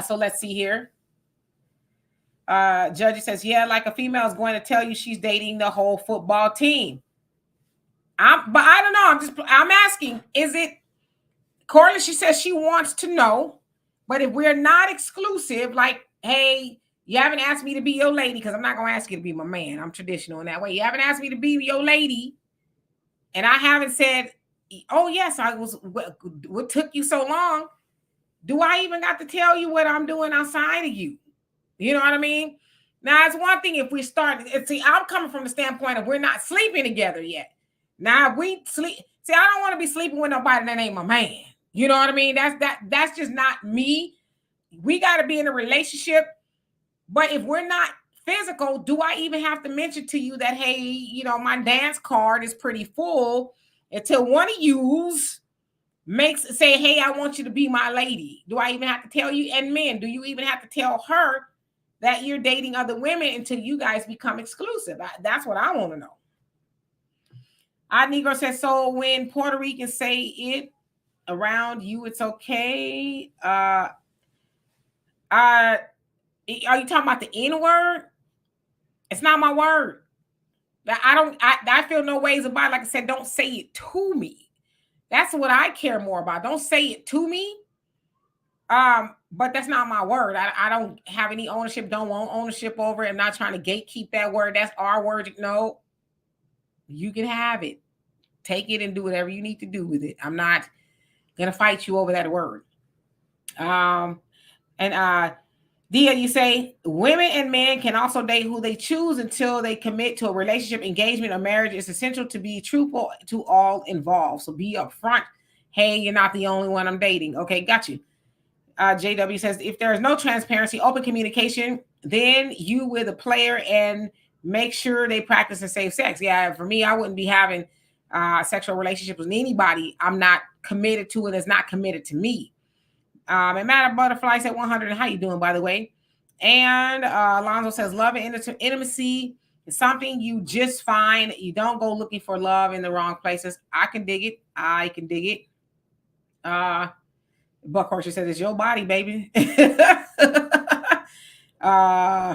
So let's see here. Judge says, yeah, like a female is going to tell you she's dating the whole football team. But I don't know. I'm asking, is it Corliss? She says she wants to know, but if we're not exclusive, like, hey, you haven't asked me to be your lady, because I'm not going to ask you to be my man. I'm traditional in that way. You haven't asked me to be your lady, and I haven't said, oh, yes, I was. What took you so long? Do I even got to tell you what I'm doing outside of you? You know what I mean? Now, it's one thing if we start. See, I'm coming from the standpoint of we're not sleeping together yet. Now, if we sleep. See, I don't want to be sleeping with nobody that ain't my man. You know what I mean? That's just not me. We got to be in a relationship. But if we're not physical, do I even have to mention to you that, hey, my dance card is pretty full until one of yous say, hey, I want you to be my lady? Do I even have to tell you? And men, do you even have to tell her that you're dating other women until you guys become exclusive? That's what I want to know. Negro says, so when Puerto Ricans say it around you, it's okay. Are you talking about the N word? It's not my word. I feel no ways about it. Like I said, don't say it to me. That's what I care more about. Don't say it to me. But that's not my word. I don't have any ownership, don't want ownership over it. I'm not trying to gatekeep that word. That's our word. No, you can have it. Take it and do whatever you need to do with it. I'm not gonna fight you over that word. Dia, you say women and men can also date who they choose until they commit to a relationship, engagement, or marriage. It's essential to be truthful to all involved. So be upfront. Hey, you're not the only one I'm dating. Okay, got you. JW says, if there is no transparency, open communication, then you with a player and make sure they practice and safe sex. Yeah, for me, I wouldn't be having sexual relationships with anybody I'm not committed to and is not committed to me. And Matt Butterfly said 100. How you doing, by the way? And Alonzo says, love and intimacy is something you just find. You don't go looking for love in the wrong places. I can dig it. Buck Horser says, it's your body, baby.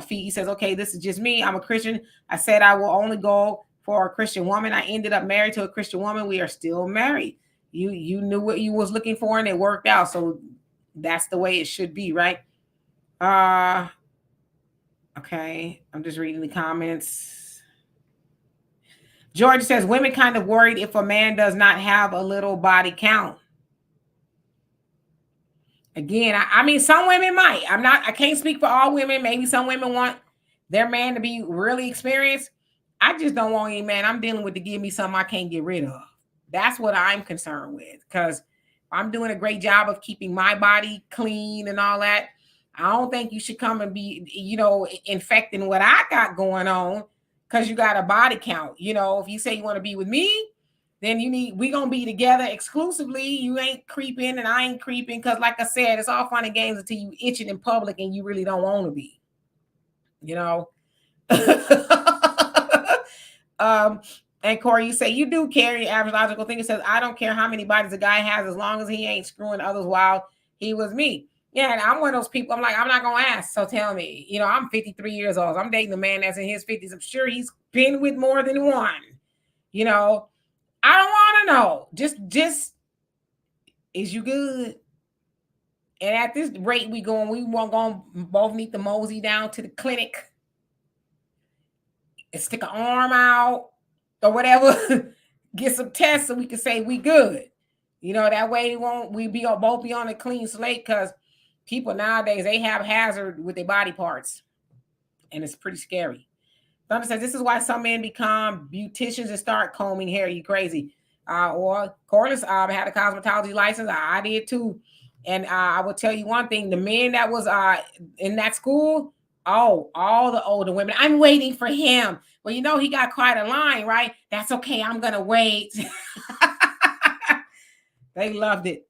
Fee says, okay, this is just me. I'm a Christian. I said I will only go for a Christian woman. I ended up married to a Christian woman. We are still married. You knew what you was looking for and it worked out. So that's the way it should be, right? Okay. I'm just reading the comments. George says, women kind of worried if a man does not have a little body count. Again, I mean, some women might. I can't speak for all women. Maybe some women want their man to be really experienced. I just don't want any man I'm dealing with to give me something I can't get rid of. That's what I'm concerned with. Because I'm doing a great job of keeping my body clean and all that. I don't think you should come and be, infecting what I got going on because you got a body count. If you say you want to be with me, then we gonna be together exclusively. You ain't creeping and I ain't creeping. Cause like I said, it's all fun and games until you itching in public and you really don't want to be, and Corey, you say you do care. Your average logical thing says, I don't care how many bodies a guy has as long as he ain't screwing others while he was me. Yeah, and I'm one of those people. I'm like, I'm not gonna ask. So tell me, I'm 53 years old. I'm dating a man that's in his 50s. I'm sure he's been with more than one, I don't want to know. Just is you good? And at this rate we going, we won't going both need to mosey down to the clinic and stick an arm out or whatever, get some tests so we can say we good. You know, that way we be both be on a clean slate, because people nowadays, they have hazard with their body parts, and it's pretty scary. Thunder says this is why some men become beauticians and start combing hair. You crazy? Or Corliss had a cosmetology license. I did too. And I will tell you one thing: the men that was in that school, oh, all the older women. I'm waiting for him. Well, you know he got quite a line, right? That's okay. I'm gonna wait. They loved it.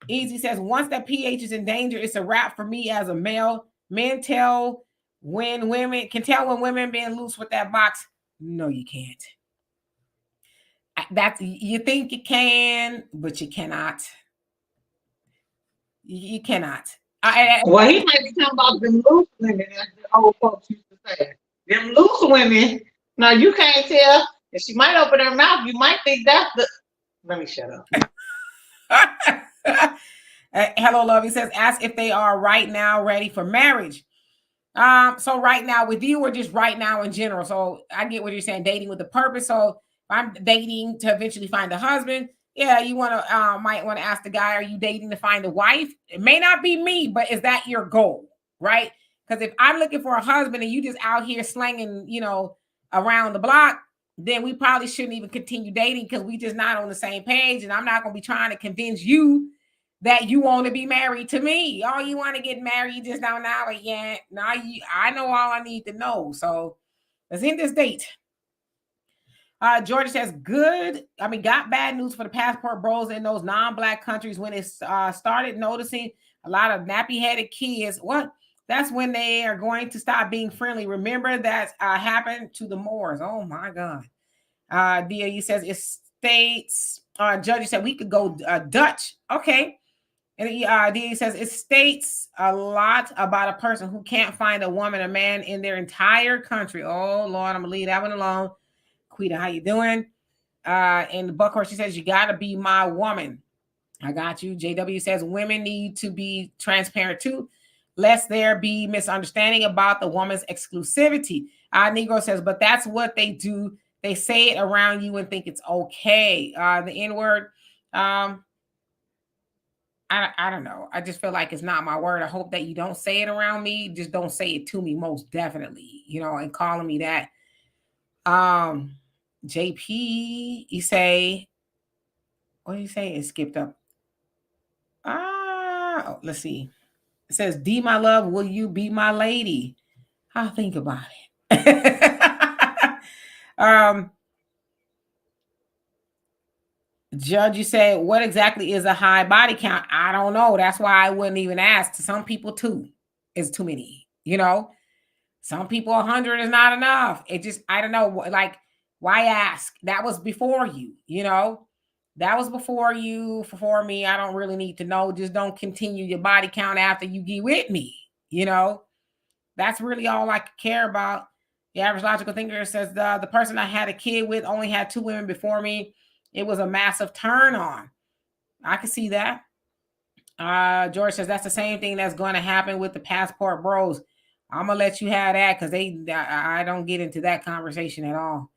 Easy says once that pH is in danger, it's a wrap for me as a male. Men tell when women can tell when women being loose with that box. No, you can't. That's you think you can, but you cannot. You cannot. Well, he might be talking about them loose women, as the old folks used to say. Them loose women. Now you can't tell. If she might open her mouth, you might think that's the. Let me shut up. Hello, love. He says, ask if they are right now ready for marriage. So right now with you, or just right now in general? So I get what you're saying, dating with a purpose. So if I'm dating to eventually find a husband, yeah, you want to might want to ask the guy, are you dating to find a wife? It may not be me, but is that your goal, right? Because if I'm looking for a husband and you just out here slanging, around the block, then we probably shouldn't even continue dating, because we just not on the same page, and I'm not going to be trying to convince you that you want to be married to me. Oh, you want to get married, you just don't know it yet. Now I know all I need to know. So let's end this date. Georgia says, got bad news for the passport bros in those non-black countries when it started noticing a lot of nappy-headed kids. What? That's when they are going to stop being friendly. Remember that happened to the Moors. Oh, my God. DAU says, it states, Judge said we could go Dutch. Okay. And DA says it states a lot about a person who can't find a woman or man in their entire country. Oh, Lord, I'm going to leave that one alone. Quita, how you doing? And the Buckhorse, she says, you got to be my woman. I got you. JW says women need to be transparent too, lest there be misunderstanding about the woman's exclusivity. Negro says, but that's what they do. They say it around you and think it's okay. The N-word, I don't know. I just feel like it's not my word. I hope that you don't say it around me. Just don't say it to me, most definitely, and calling me that. JP, you say, what do you say? It skipped up. Let's see. It says, D, my love, will you be my lady? I'll think about it. Judge, you say, what exactly is a high body count? I don't know. That's why I wouldn't even ask. To some people, 2 is too many. Some people 100 is not enough. It just, I don't know. Like, why ask? That was before you. That was before you, before me. I don't really need to know. Just don't continue your body count after you get with me. That's really all I care about. The average logical thinker says the person I had a kid with only had 2 women before me. It was a massive turn on. I can see that. George says that's the same thing that's going to happen with the passport bros. I'm gonna let you have that, because I don't get into that conversation at all.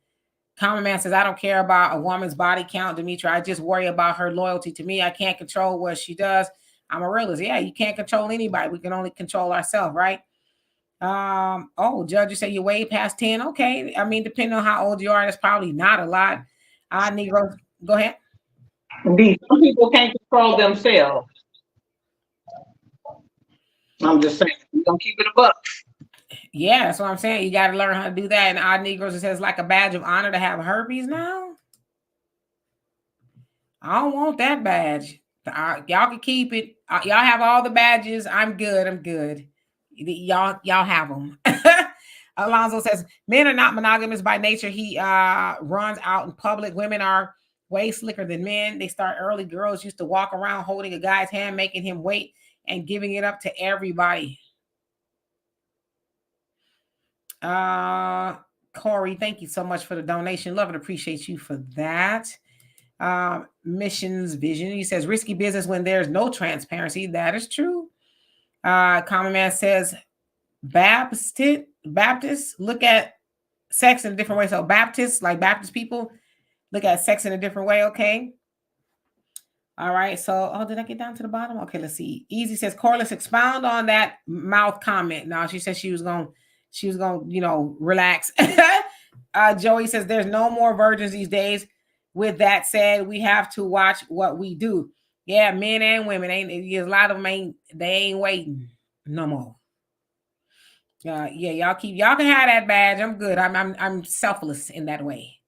Common Man says I don't care about a woman's body count, Demetra. I just worry about her loyalty to me. I can't control what she does. I'm a realist. Yeah, you can't control anybody. We can only control ourselves, right? Judge, you say you're way past 10. Okay. I mean, depending on how old you are, that's probably not a lot. Negro, go ahead. Indeed, some people can't control themselves. I'm just saying, we don't keep it a buck. Yeah, that's what I'm saying. You got to learn how to do that. And Odd Negroes, it says like a badge of honor to have herpes now. I don't want that badge. Y'all can keep it. Y'all have all the badges. I'm good. Y'all have them. Alonzo says men are not monogamous by nature. He runs out in public. Women are way slicker than men. They start early. Girls used to walk around holding a guy's hand, making him wait and giving it up to everybody. Corey, thank you so much for the donation. Love and appreciate you for that. Missions vision. He says risky business when there's no transparency. That is true. Common man says Baptists look at sex in a different way. So Baptists, like Baptist people, look at sex in a different way. Okay. All right. So, did I get down to the bottom? Okay, let's see. Easy says, Corliss, expound on that mouth comment. Now she said she was going, relax. Joey says there's no more virgins these days. With that said, we have to watch what we do. Yeah, men and women a lot of them they ain't waiting no more. Yeah, y'all can have that badge. I'm good. I'm selfless in that way.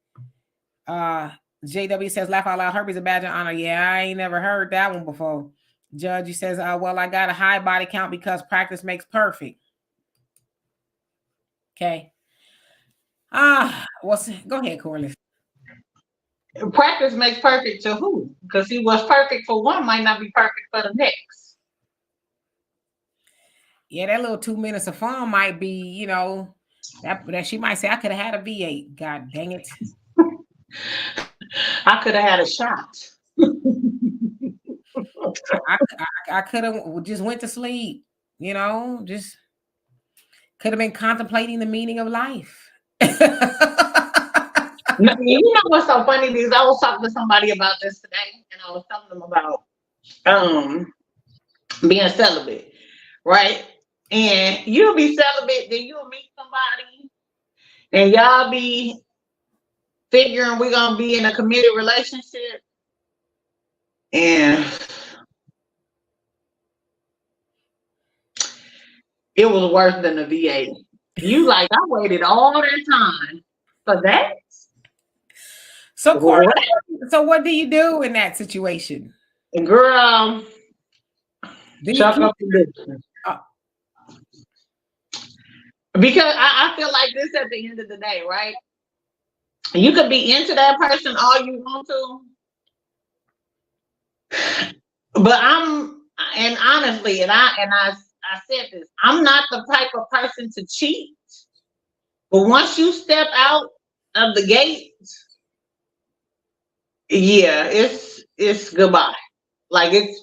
JW says, laugh out loud. Herpes a badge of honor. Yeah, I ain't never heard that one before. Judge says, well, I got a high body count because practice makes perfect. Okay. Go ahead, Corliss. Practice makes perfect to who? Because he was perfect for one might not be perfect for the next. Yeah, that little 2 minutes of fun might be, that she might say, I could have had a V8. God dang it. I could have had a shot. I could have just went to sleep, just could have been contemplating the meaning of life. You know what's so funny? Because I was talking to somebody about this today, and I was telling them about being celibate, right? And you'll be celibate, then you'll meet somebody, and y'all be figuring we're gonna be in a committed relationship, and it was worse than the VA. You like, I waited all that time for that. So, Corey, so what do you do in that situation? Girl, chuck up the business. Because I feel like this at the end of the day, right? You could be into that person all you want to, but honestly, I said this, I'm not the type of person to cheat. But once you step out of the gate, yeah, it's goodbye. Like it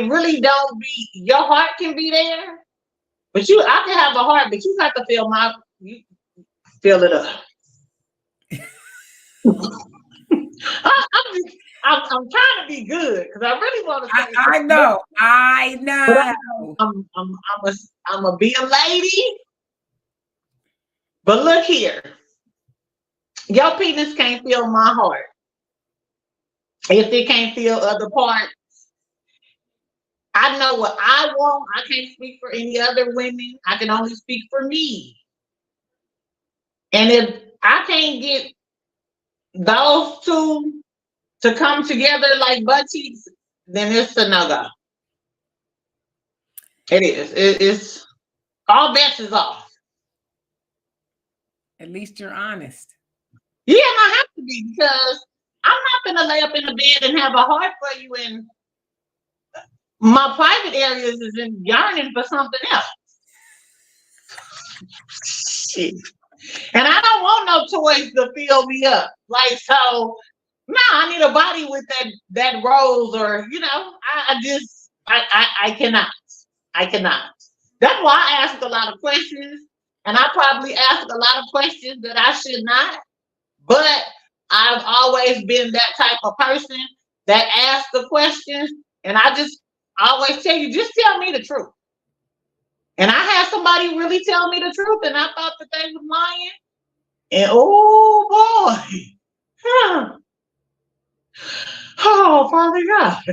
really don't be, your heart can be there, but I can have a heart, but you have to you fill it up. I'm trying to be good because I really want to say. I know. I'm gonna be a lady, but look here, your penis can't feel my heart if it can't feel other parts. I know what I want. I can't speak for any other women. I can only speak for me. And if I can't get those two to come together like butt cheeks, then it's a no-go. It is. It's all bets is off. At least you're honest. Yeah, I have to be, because I'm not gonna lay up in the bed and have a heart for you, and my private areas is in yearning for something else. Shit. And I don't want no toys to fill me up. Like, so, no, I need a body with that rose, or, I cannot. I cannot. That's why I ask a lot of questions, and I probably ask a lot of questions that I should not. But I've always been that type of person that asks the questions, and I just always tell you, just tell me the truth. And I had somebody really tell me the truth, and I thought that they was lying. And oh boy, oh Father God,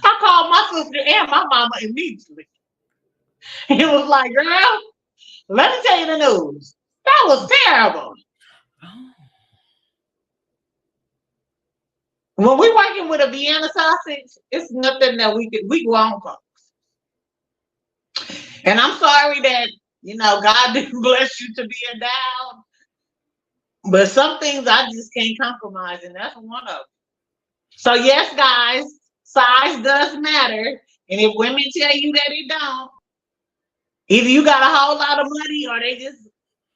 I called my sister and my mama immediately. It was like, girl, let me tell you the news. That was terrible. When we're working with a Vienna sausage, it's nothing that we go on, folks. And I'm sorry that, God didn't bless you to be endowed. But some things I just can't compromise, and that's one of them. So yes, guys, size does matter. And if women tell you that it don't, either you got a whole lot of money or they just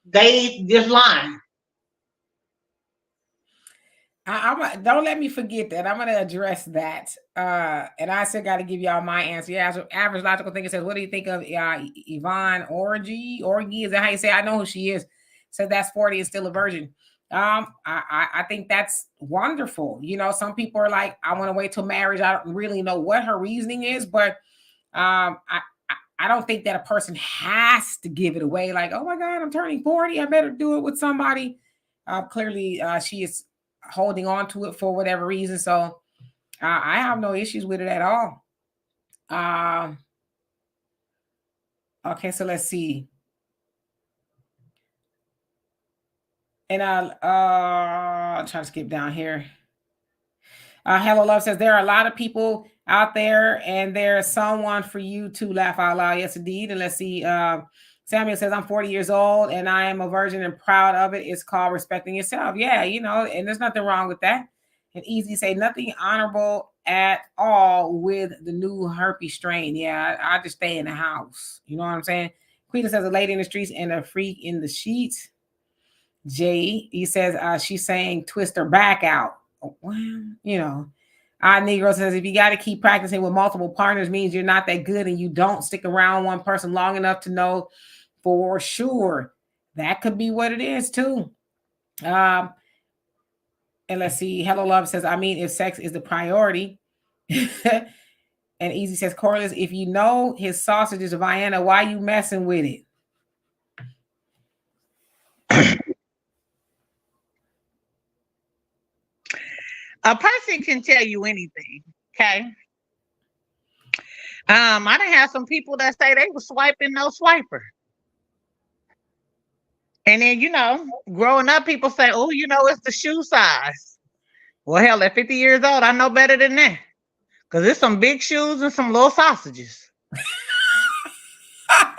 they just lying. Don't let me forget that. I'm going to address that. And I still got to give y'all my answer. Yeah, so average logical thinker says, what do you think of Yvonne Orgy? Is that how you say it? I know who she is. So that's 40 and still a virgin. I think that's wonderful. You know, some people are like, I want to wait till marriage. I don't really know what her reasoning is, but I don't think that a person has to give it away. Like, oh my God, I'm turning 40. I better do it with somebody. Clearly, she is holding on to it for whatever reason. So I have no issues with it at all. Okay, so let's see. And I'll try to skip down here. Hello Love says there are a lot of people out there and there's someone for you to laugh out loud. Yes, indeed. And let's see. Samuel says, I'm 40 years old and I am a virgin and proud of it. It's called respecting yourself. Yeah, you know, and there's nothing wrong with that. And Easy say nothing honorable at all with the new herpes strain. Yeah, I just stay in the house. You know what I'm saying? Queen says a lady in the streets and a freak in the sheets. Jay, he says she's saying twist her back out. Well, you know. Negro says if you got to keep practicing with multiple partners means you're not that good and you don't stick around one person long enough to know for sure. That could be what it is too. And let's see. Hello Love says, I mean, if sex is the priority. And Easy says, Corliss, if you know his sausage is Vienna, why you messing with it? A person can tell you anything, okay? I done had some people that say they were swiping no swiper. And then, you know, growing up, people say, oh, you know, it's the shoe size. Well, hell, at 50 years old, I know better than that. Because there's some big shoes and some little sausages. I'm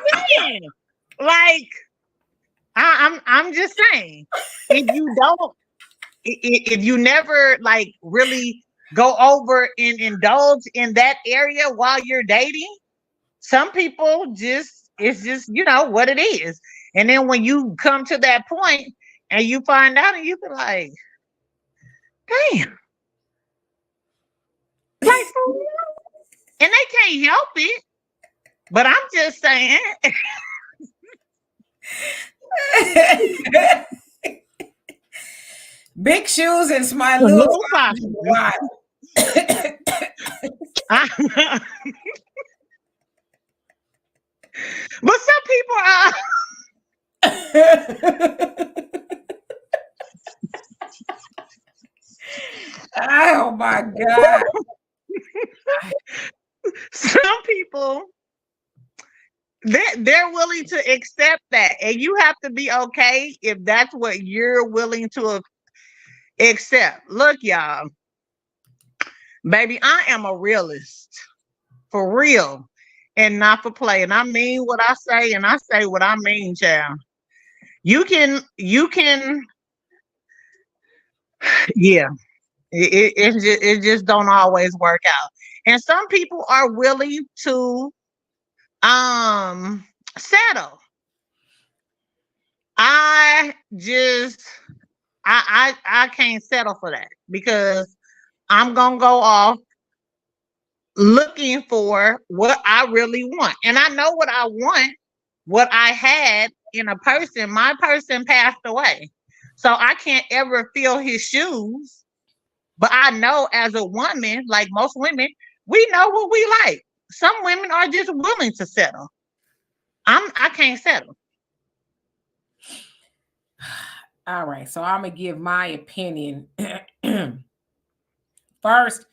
just saying. Like, I'm just saying. If you never like really go over and indulge in that area while you're dating, some people it's just, you know, what it is. And then when you come to that point and you find out and you be like, damn. Like, and they can't help it. But I'm just saying. Big shoes and my little But some people are. Oh my God. Some people, they're willing to accept that. And you have to be okay if that's what you're willing to accept. Look, y'all. Baby, I am a realist. For real. And not for play. And I mean what I say, and I say what I mean, child. You can, yeah. It just don't always work out. And some people are willing to settle. I can't settle for that because I'm gonna go off looking for what I really want. And I know what I want, what I had in a person. My person passed away. So I can't ever fill his shoes. But I know as a woman, like most women, we know what we like. Some women are just willing to settle. I can't settle. All right, so I'm gonna give my opinion first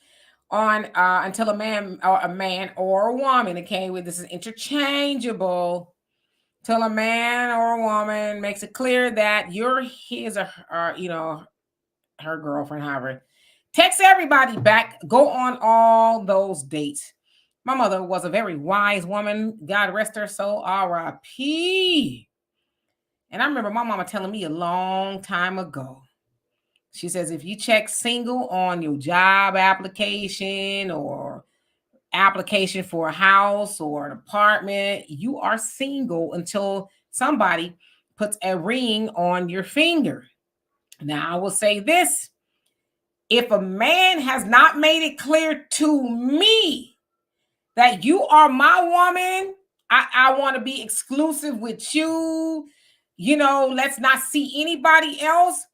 on until a man or a woman, okay, with this is interchangeable, till a man or a woman makes it clear that you're his or you know, her girlfriend, however. Text everybody back, go on all those dates. My mother was a very wise woman. God rest her soul, R.I.P. And I remember my mama telling me a long time ago, she says, if you check single on your job application or application for a house or an apartment, you are single until somebody puts a ring on your finger. Now, I will say this. If a man has not made it clear to me that you are my woman, I want to be exclusive with you, let's not see anybody else.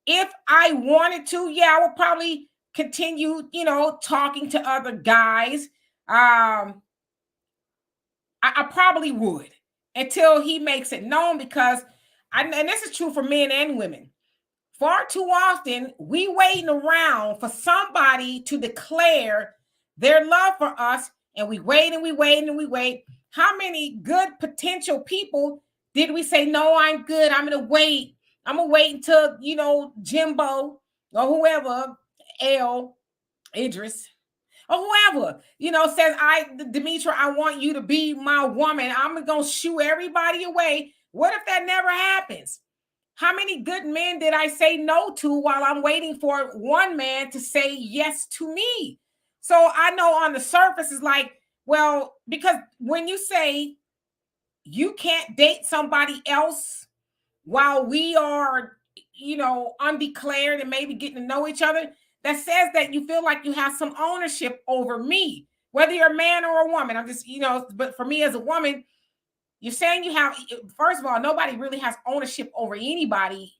If I wanted to, yeah, I would probably continue, talking to other guys. I probably would until he makes it known, because and this is true for men and women. Far too often, we waiting around for somebody to declare their love for us, and we wait and we wait and we wait. How many good potential people did we say, no, I'm good, I'm gonna wait. I'm gonna wait until, Jimbo or whoever, L, Idris, or whoever, says, Demetra, I want you to be my woman. I'm gonna shoo everybody away. What if that never happens? How many good men did I say no to while I'm waiting for one man to say yes to me? So I know on the surface is like, well, because when you say you can't date somebody else while we are, undeclared and maybe getting to know each other, that says that you feel like you have some ownership over me, whether you're a man or a woman. I'm just, but for me as a woman, you're saying you have, first of all, nobody really has ownership over anybody,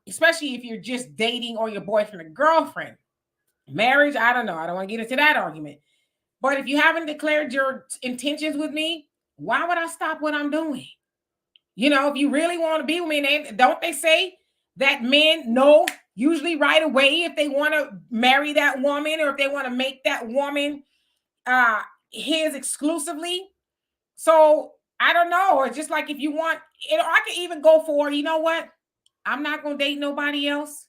especially if you're just dating or your boyfriend or girlfriend. Marriage, I don't know. I don't want to get into that argument. But if you haven't declared your intentions with me, why would I stop what I'm doing? If you really want to be with me, don't they say that men know usually right away if they want to marry that woman or if they want to make that woman his exclusively? So I don't know. Or just like if you want, I could even go for, you know what? I'm not going to date nobody else.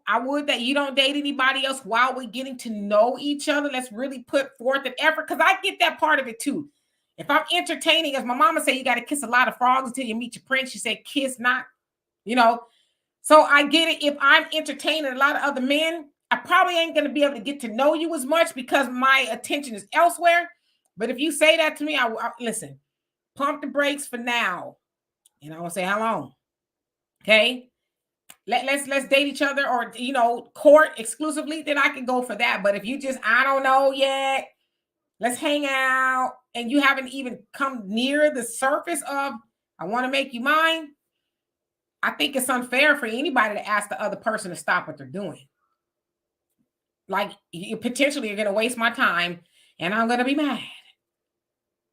I would that you don't date anybody else while we're getting to know each other. Let's really put forth an effort, because I get that part of it too. If I'm entertaining, as my mama said, you got to kiss a lot of frogs until you meet your prince. She said, kiss not, So I get it. If I'm entertaining a lot of other men, I probably ain't going to be able to get to know you as much because my attention is elsewhere. But if you say that to me, I listen, pump the brakes for now. And I will say, how long? Okay. Let's date each other or, court exclusively, then I can go for that. But if you just, I don't know yet, let's hang out, and you haven't even come near the surface of, I want to make you mine, I think it's unfair for anybody to ask the other person to stop what they're doing. Like, you potentially are going to waste my time, and I'm going to be mad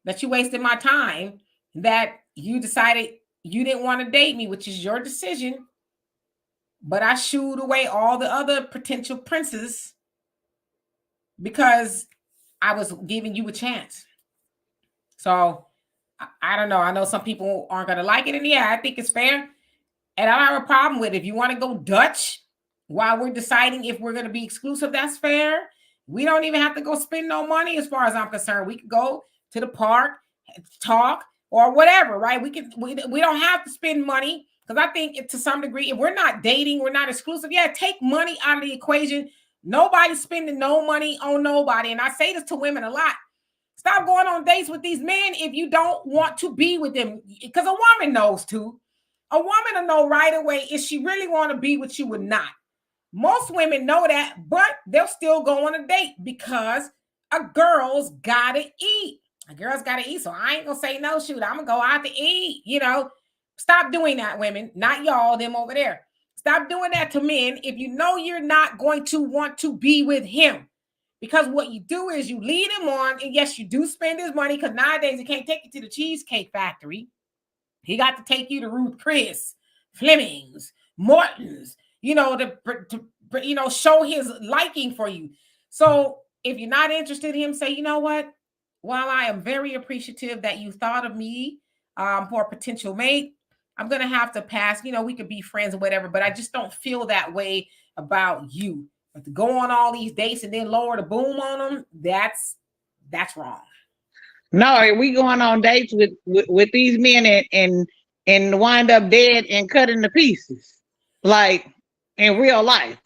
that you wasted my time, that you decided you didn't want to date me, which is your decision. But I shooed away all the other potential princes because I was giving you a chance. So I don't know. I know some people aren't going to like it. And yeah, I think it's fair. And I don't have a problem with it. If you want to go Dutch while we're deciding if we're going to be exclusive, that's fair. We don't even have to go spend no money as far as I'm concerned. We could go to the park, talk, or whatever, right? We don't have to spend money. Because I think to some degree, if we're not dating, we're not exclusive. Yeah, take money out of the equation. Nobody's spending no money on nobody. And I say this to women a lot. Stop going on dates with these men if you don't want to be with them. Because a woman knows too. A woman will know right away if she really want to be with you or not. Most women know that, but they'll still go on a date because a girl's got to eat. A girl's got to eat. So I ain't going to say no, shoot, I'm going to go out to eat, Stop doing that, women. Not y'all, them over there. Stop doing that to men if you know you're not going to want to be with him. Because what you do is you lead him on, and yes, you do spend his money, because nowadays he can't take you to the Cheesecake Factory. He got to take you to Ruth Chris, Fleming's, Morton's, to show his liking for you. So if you're not interested in him, say, you know what? While I am very appreciative that you thought of me for a potential mate, I'm going to have to pass. We could be friends or whatever, but I just don't feel that way about you. But to go on all these dates and then lower the boom on them, that's wrong. No, we going on dates with these men and wind up dead and cut into pieces, like in real life.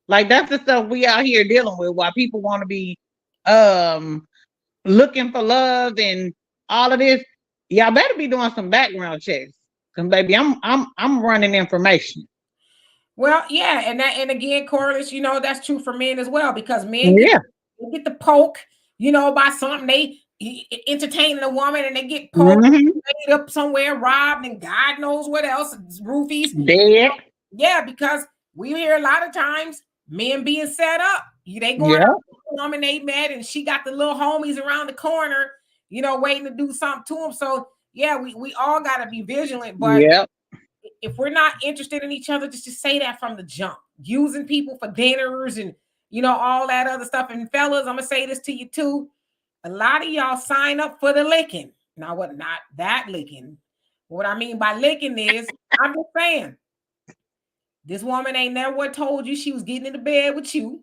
Like, that's the stuff we out here dealing with, while people want to be looking for love and all of this. y'all better be doing some background checks. Cause baby, I'm running information. Well, yeah, and again, Corliss, that's true for men as well because men Yeah. get the poke, by something they entertaining a woman and they get poked, Mm-hmm. laid up somewhere, robbed, and God knows what else, roofies. Dead. Yeah, because we hear a lot of times men being set up. They going Yeah. out with a woman they met, and she got the little homies around the corner, waiting to do something to them. So yeah, we all got to be vigilant, but Yeah. if we're not interested in each other, just to say that from the jump. Using people for dinners and all that other stuff. And fellas, I'm gonna say this to you too. A lot of y'all sign up for the licking. Now, what? Not that licking. What I mean by licking is, I'm just saying, this woman ain't never told you she was getting into bed with you.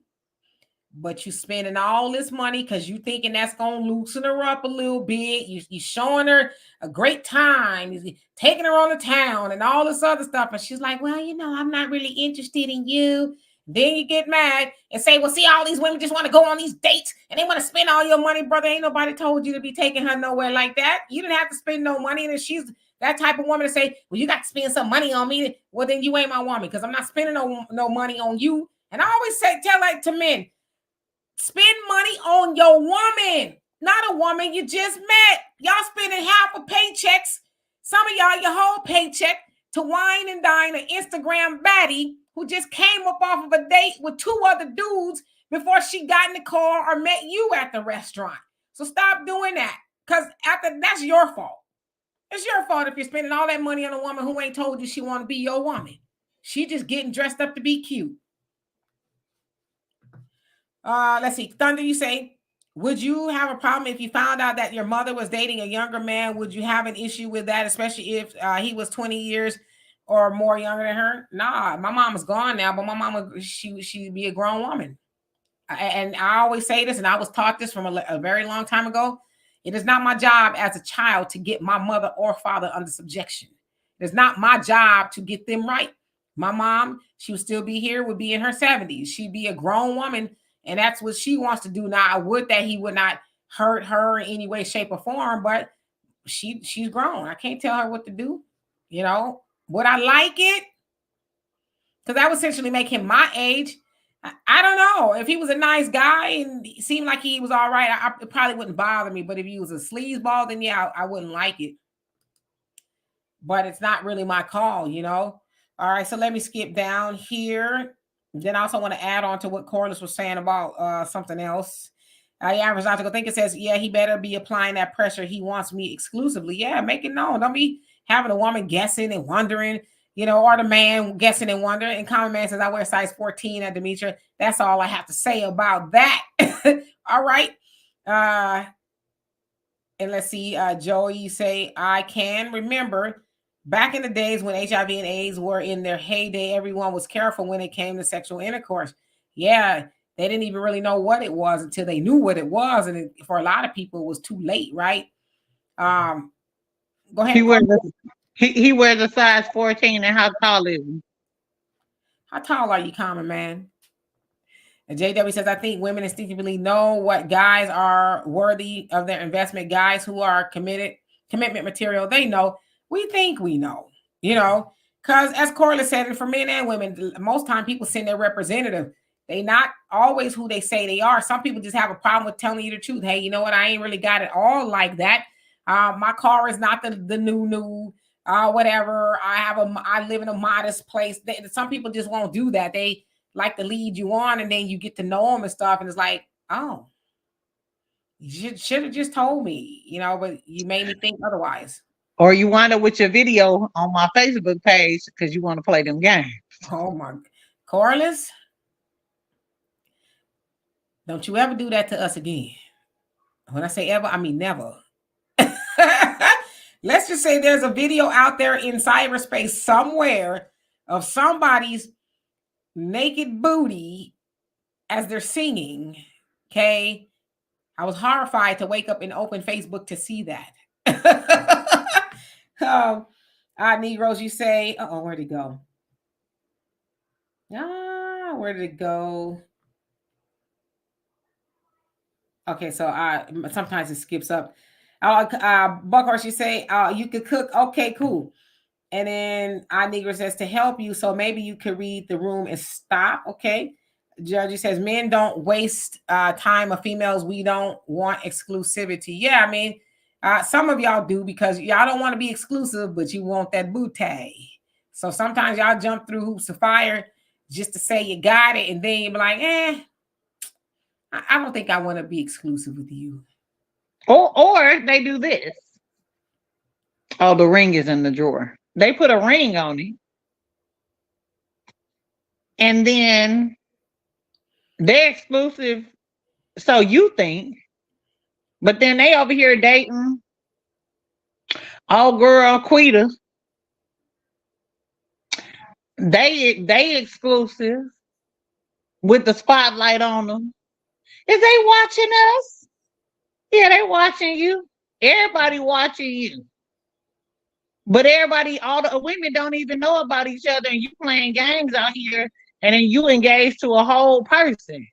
But you spending all this money because you thinking that's gonna loosen her up a little bit. You showing her a great time, you taking her on the town and all this other stuff. And she's like, well, I'm not really interested in you. Then you get mad and say, well, see, all these women just want to go on these dates and they want to spend all your money, brother. Ain't nobody told you to be taking her nowhere like that. You didn't have to spend no money. And if she's that type of woman to say, well, you got to spend some money on me, well, then you ain't my woman because I'm not spending no money on you. And I always tell that to men. Spend money on your woman, not a woman you just met. Y'all spending half of paychecks, some of y'all your whole paycheck to wine and dine an Instagram baddie who just came up off of a date with two other dudes before she got in the car or met you at the restaurant. So stop doing that because that's your fault. It's your fault if you're spending all that money on a woman who ain't told you she want to be your woman. She just getting dressed up to be cute. Let's see. Thunder, you say, would you have a problem if you found out that your mother was dating a younger man? Would you have an issue with that, especially if he was 20 years or more younger than her? Nah, my mom is gone now, but my mama, she'd be a grown woman. And I always say this, and I was taught this from a very long time ago. It is not my job as a child to get my mother or father under subjection. It's not my job to get them right. My mom, she would still be here, would be in her 70s. She'd be a grown woman, and that's what she wants to do. Now, I would that he would not hurt her in any way, shape, or form, but she's grown. I can't tell her what to do. Would I like it? Because that would essentially make him my age. I don't know. If he was a nice guy and he seemed like he was all right, it probably wouldn't bother me. But if he was a sleazeball, then yeah, I wouldn't like it. But it's not really my call. All right, so let me skip down here. Then I also want to add on to what Corliss was saying about something else. Yeah, I think it says, yeah, he better be applying that pressure. He wants me exclusively. Yeah, make it known. Don't be having a woman guessing and wondering, or the man guessing and wondering. And Common Man says, I wear size 14 at Demetra. That's all I have to say about that. All right. And let's see, Joey say, I can remember back in the days when HIV and AIDS were in their heyday, everyone was careful when it came to sexual intercourse. Yeah, they didn't even really know what it was until they knew what it was. And for a lot of people, it was too late, right? Go ahead. He wears a size 14. And how tall is he? How tall are you, Common Man? And JW says, I think women instinctively know what guys are worthy of their investment. Guys who are commitment material, they know. We think we know, because as Corliss said, and for men and women, most time people send their representative. They not always who they say they are. Some people just have a problem with telling you the truth. Hey, you know what? I ain't really got it all like that. My car is not the new, whatever. I live in a modest place. Some people just won't do that. They like to lead you on, and then you get to know them and stuff, and it's like, oh, you should have just told me, but you made me think otherwise. Or you wind up with your video on my Facebook page because you want to play them games. Oh my, Corliss, don't you ever do that to us again. When I say ever, I mean never. Let's just say there's a video out there in cyberspace somewhere of somebody's naked booty as they're singing. Okay. I was horrified to wake up and open Facebook to see that. Negroes, you say, where'd it go? Where did it go? Okay, so sometimes it skips up. Buckhorse, you say, you could cook. Okay, cool. And then I Negro says to help you, so maybe you could read the room and stop. Okay. Judge says men don't waste time of females. We don't want exclusivity. Yeah, I mean, some of y'all do because y'all don't want to be exclusive, but you want that booty. So sometimes y'all jump through hoops of fire just to say you got it, and then you be like, I don't think I want to be exclusive with you. Or they do this. Oh, the ring is in the drawer. They put a ring on it, and then they're exclusive. So you think, but then they over here dating all girl Quita. They exclusive with the spotlight on them. Is they watching us? Yeah, they watching you. Everybody watching you. But everybody, all the women don't even know about each other, and you playing games out here, and then you engage to a whole person.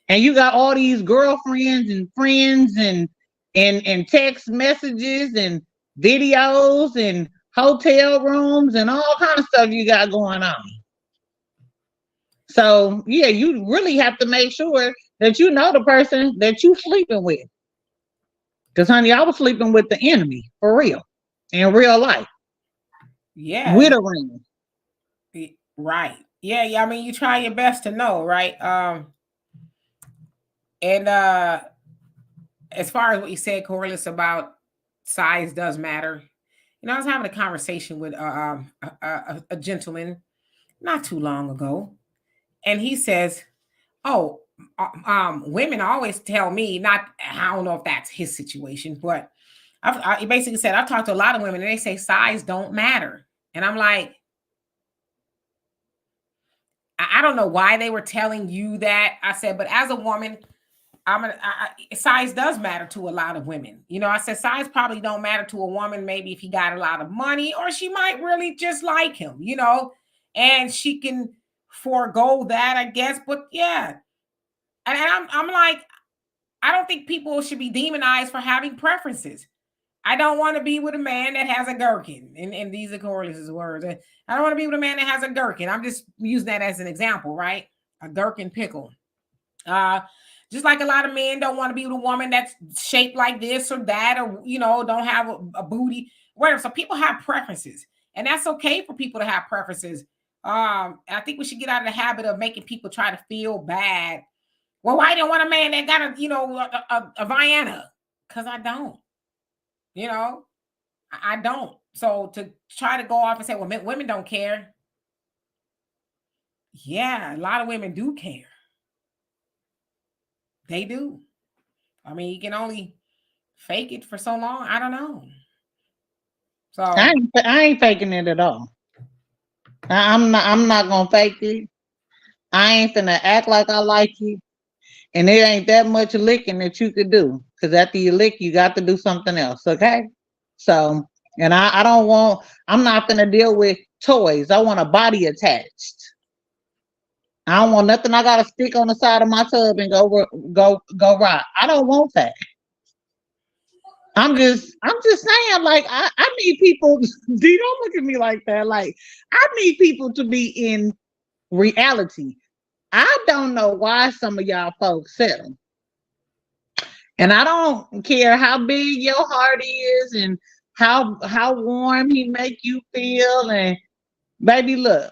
And you got all these girlfriends and friends and text messages and videos and hotel rooms and all kind of stuff you got going on. So yeah, you really have to make sure that you know the person that you sleeping with. Because honey, I was sleeping with the enemy for real, in real life, Yeah. with a ring. Right. Yeah, yeah. I mean, you try your best to know, right? And as far as what you said, Corliss, about size does matter. You know, I was having a conversation with a gentleman not too long ago, and he says, "Oh, women always tell me not. I don't know if that's his situation, but he basically said I've talked to a lot of women, and they say size don't matter." And I'm like, I don't know why they were telling you that. I said, but as a woman, size does matter to a lot of women. You know, I said size probably don't matter to a woman. Maybe if he got a lot of money, or she might really just like him. You know, and she can forego that, I guess. But yeah, and I'm like, I don't think people should be demonized for having preferences. I don't want to be with a man that has a gherkin. And these are Corliss's words. I don't want to be with a man that has a gherkin. I'm just using that as an example, right? A gherkin pickle. Uh, just like a lot of men don't want to be with a woman that's shaped like this or that, or don't have a booty, whatever. So people have preferences, and that's okay for people to have preferences. I think we should get out of the habit of making people try to feel bad. Well, why don't want a man that got a Vienna? Because I don't. You know, I don't. So to try to go off and say, well, women don't care. Yeah, a lot of women do care. They do. I mean, you can only fake it for so long. I don't know. So I ain't faking it at all. I'm not gonna fake it. I ain't finna act like I like you. And it ain't that much licking that you could do. Because after you lick, you got to do something else. Okay. So, and I don't want, I'm not gonna deal with toys. I want a body attached. I don't want nothing I gotta stick on the side of my tub and go right. I don't want that. I'm just saying, like, I need people. D, don't look at me like that. Like, I need people to be in reality. I don't know why some of y'all folks settle. And I don't care how big your heart is and how warm he make you feel. And baby, look,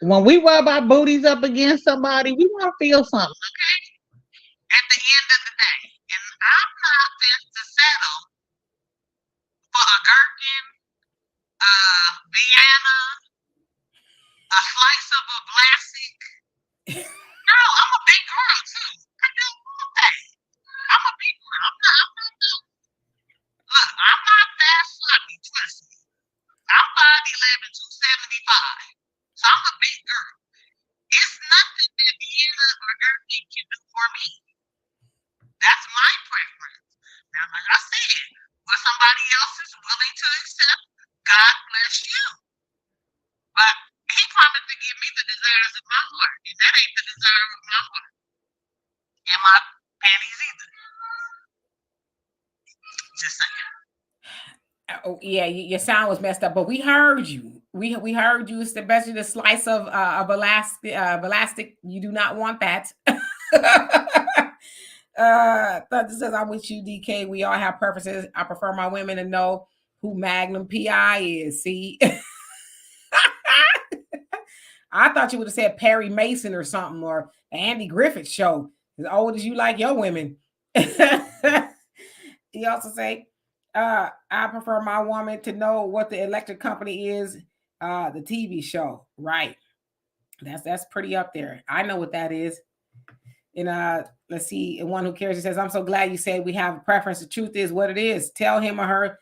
when we rub our booties up against somebody, we want to feel something, okay? At the end of the day. And I'm not going to settle for a gherkin, a Vienna, a slice of a classic. No, I'm a big girl too. I don't want that. I'm a big girl. I'm not that sloppy, trust me. I'm 5'11", 275. So I'm a big girl. It's nothing that Vienna or gherkin can do for me. That's my preference. Now, like I said, what somebody else is willing to accept, God bless you. But he promised to give me the desires of my heart, and that ain't the desire of my heart. And my panties either. Just saying. Oh yeah, your sound was messed up, but we heard you. We heard you. It's the best of the slice of elastic. You do not want that. Thunder says, "I'm with you, DK. We all have preferences. I prefer my women to know who Magnum PI is." See, I thought you would have said Perry Mason or something, or the Andy Griffith Show. As old as you like your women. He also say, I prefer my woman to know what the electric company is, the TV show. Right. That's pretty up there. I know what that is. And let's see, and one who cares, he says, I'm so glad you said we have a preference. The truth is what it is. Tell him or her,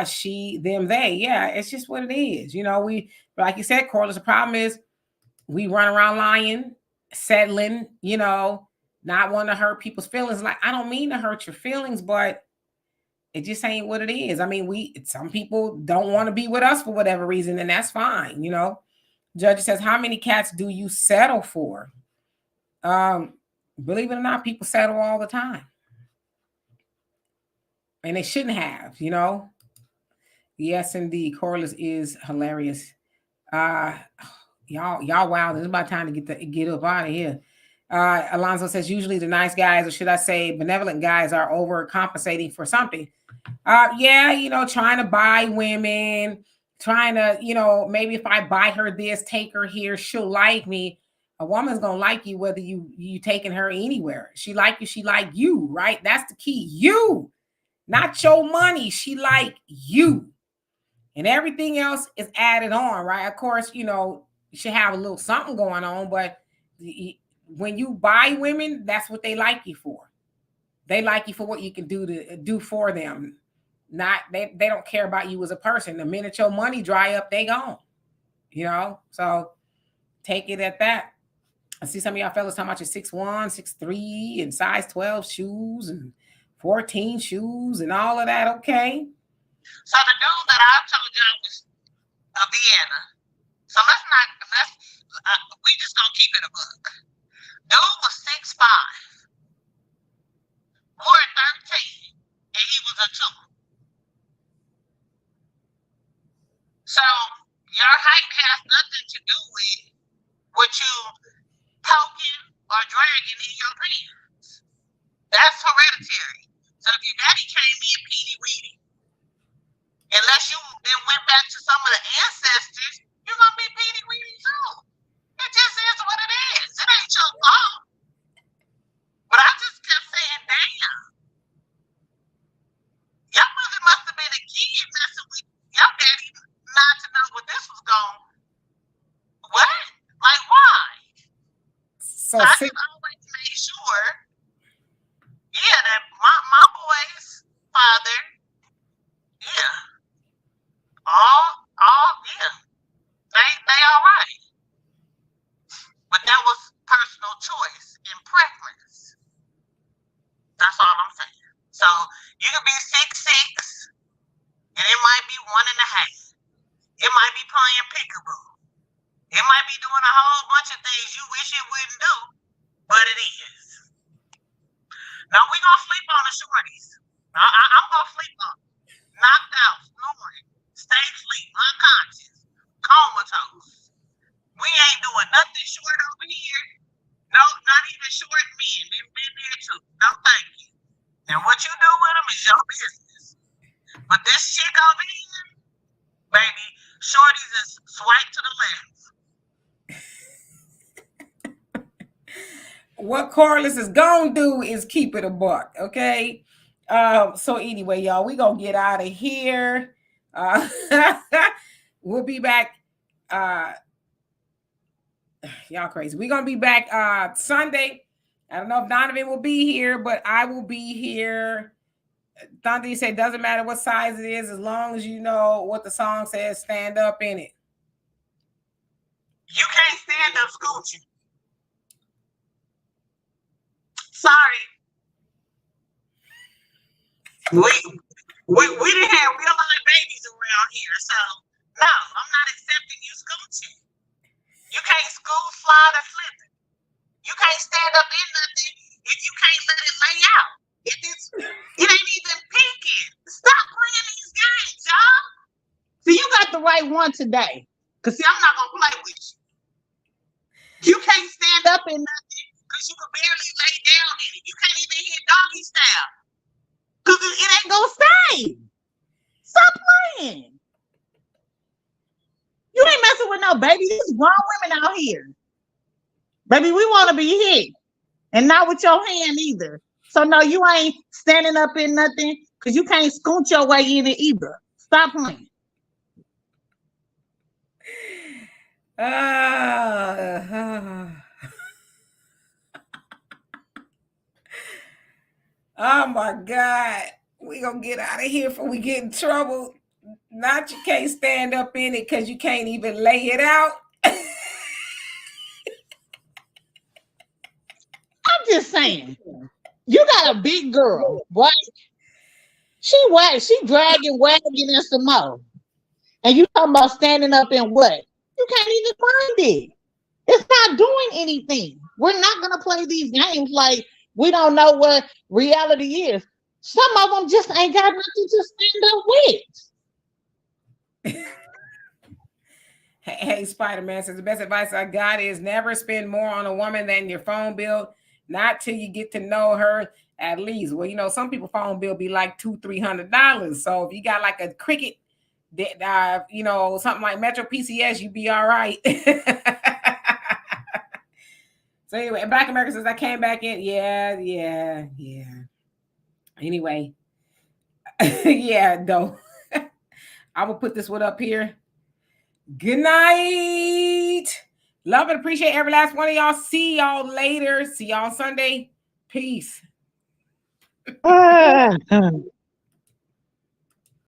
she, them, they. Yeah, it's just what it is. You know, we, like you said, Corliss, the problem is we run around lying, settling, you know, not wanting to hurt people's feelings. Like, I don't mean to hurt your feelings, but it just ain't what it is. I mean, some people don't want to be with us for whatever reason, and that's fine, you know. Judge says, how many cats do you settle for? Believe it or not, people settle all the time. And they shouldn't have, you know. Yes, indeed. Corliss is hilarious. Y'all wild. It's about time to get up out of here. Alonzo says, usually the nice guys, or should I say benevolent guys, are overcompensating for something. Yeah, you know, trying to buy women, trying to, you know, maybe if I buy her this, take her here, she'll like me. A woman's gonna like you whether you taking her anywhere. She like you, she like you, right? That's the key. You, not your money. She like you. And everything else is added on, right? Of course, you know, you should have a little something going on, but when you buy women, that's what they like you for. They like you for what you can do for them. Not they don't care about you as a person. The minute your money dry up, they gone. You know, so take it at that. I see some of y'all fellas talking about your 6'1", 6'3", and size 12 shoes and 14 shoes and all of that. Okay. So the dude that I told you was Vienna. So we just gonna keep it a book. Dude was 6'5", wore 13, and he was a 2. So your height has nothing to do with what you poking or dragging in your pants. That's hereditary. So if your daddy came in peedy-weedy, unless you then went back to some of the ancestors, you're going to be peedy-weedy too. It just is what it is. It ain't your fault. But I just kept saying, damn. Your mother must have been a kid messing with your daddy not to know what this was going. What? Like, why? So I just always made sure, yeah, that my boy's father, yeah, yeah, they all right. But that was personal choice and preference. That's all I'm saying. So you could be 6'6", and it might be 1.5. It might be playing peekaboo. It might be doing a whole bunch of things you wish it wouldn't do, but it is. Now we gonna sleep on the shorties. I'm gonna sleep on them. Knocked out, snoring, stay asleep, unconscious, comatose. We ain't doing nothing short over here. No, not even short men. They've been there too. No, thank you. Now what you do with them is your business. But this chick over here, baby, shorties is swipe to the left. What Corliss is gonna do is keep it a buck, okay? So anyway, y'all, we gonna get out of here. We'll be back. Y'all crazy. We're gonna be back Sunday. I don't know if Donovan will be here, but I will be here. Thunder, you say doesn't matter what size it is, as long as you know what the song says, stand up in it. You can't stand up scoochie. Sorry. We didn't have real live babies around here, so no, I'm not accepting you scooching. You can't scoot, slide, or flip it. You can't stand up in nothing if you can't let it lay out. It ain't even peeking. the right one today. Cause see, I'm not gonna play with you. You can't stand up in nothing because you can barely lay down in it. You can't even hit doggy style. Cause it ain't gonna stay. Stop playing. You ain't messing with no baby. These grown women out here. Baby, we want to be hit. And not with your hand either. So no, you ain't standing up in nothing because you can't scoot your way in it either. Stop playing. Oh my God. We gonna get out of here before we get in trouble. Not you can't stand up in it because you can't even lay it out. I'm just saying. You got a big girl, right? She dragging, wagging, and some more. And you talking about standing up in what? You can't even find it. It's not doing anything. We're not gonna play these games like we don't know what reality is. Some of them just ain't got nothing to stand up with. Hey, Spider-Man says the best advice I got is never spend more on a woman than your phone bill. Not till you get to know her at least. Well, you know, some people phone bill be like $200-$300. So if you got like a Cricket, you know, something like Metro PCS, you be all right. So anyway, Black America says I came back in. Yeah. Anyway, yeah, though. I will put this one up here. Good night. Love and appreciate every last one of y'all. See y'all later. See y'all on Sunday. Peace.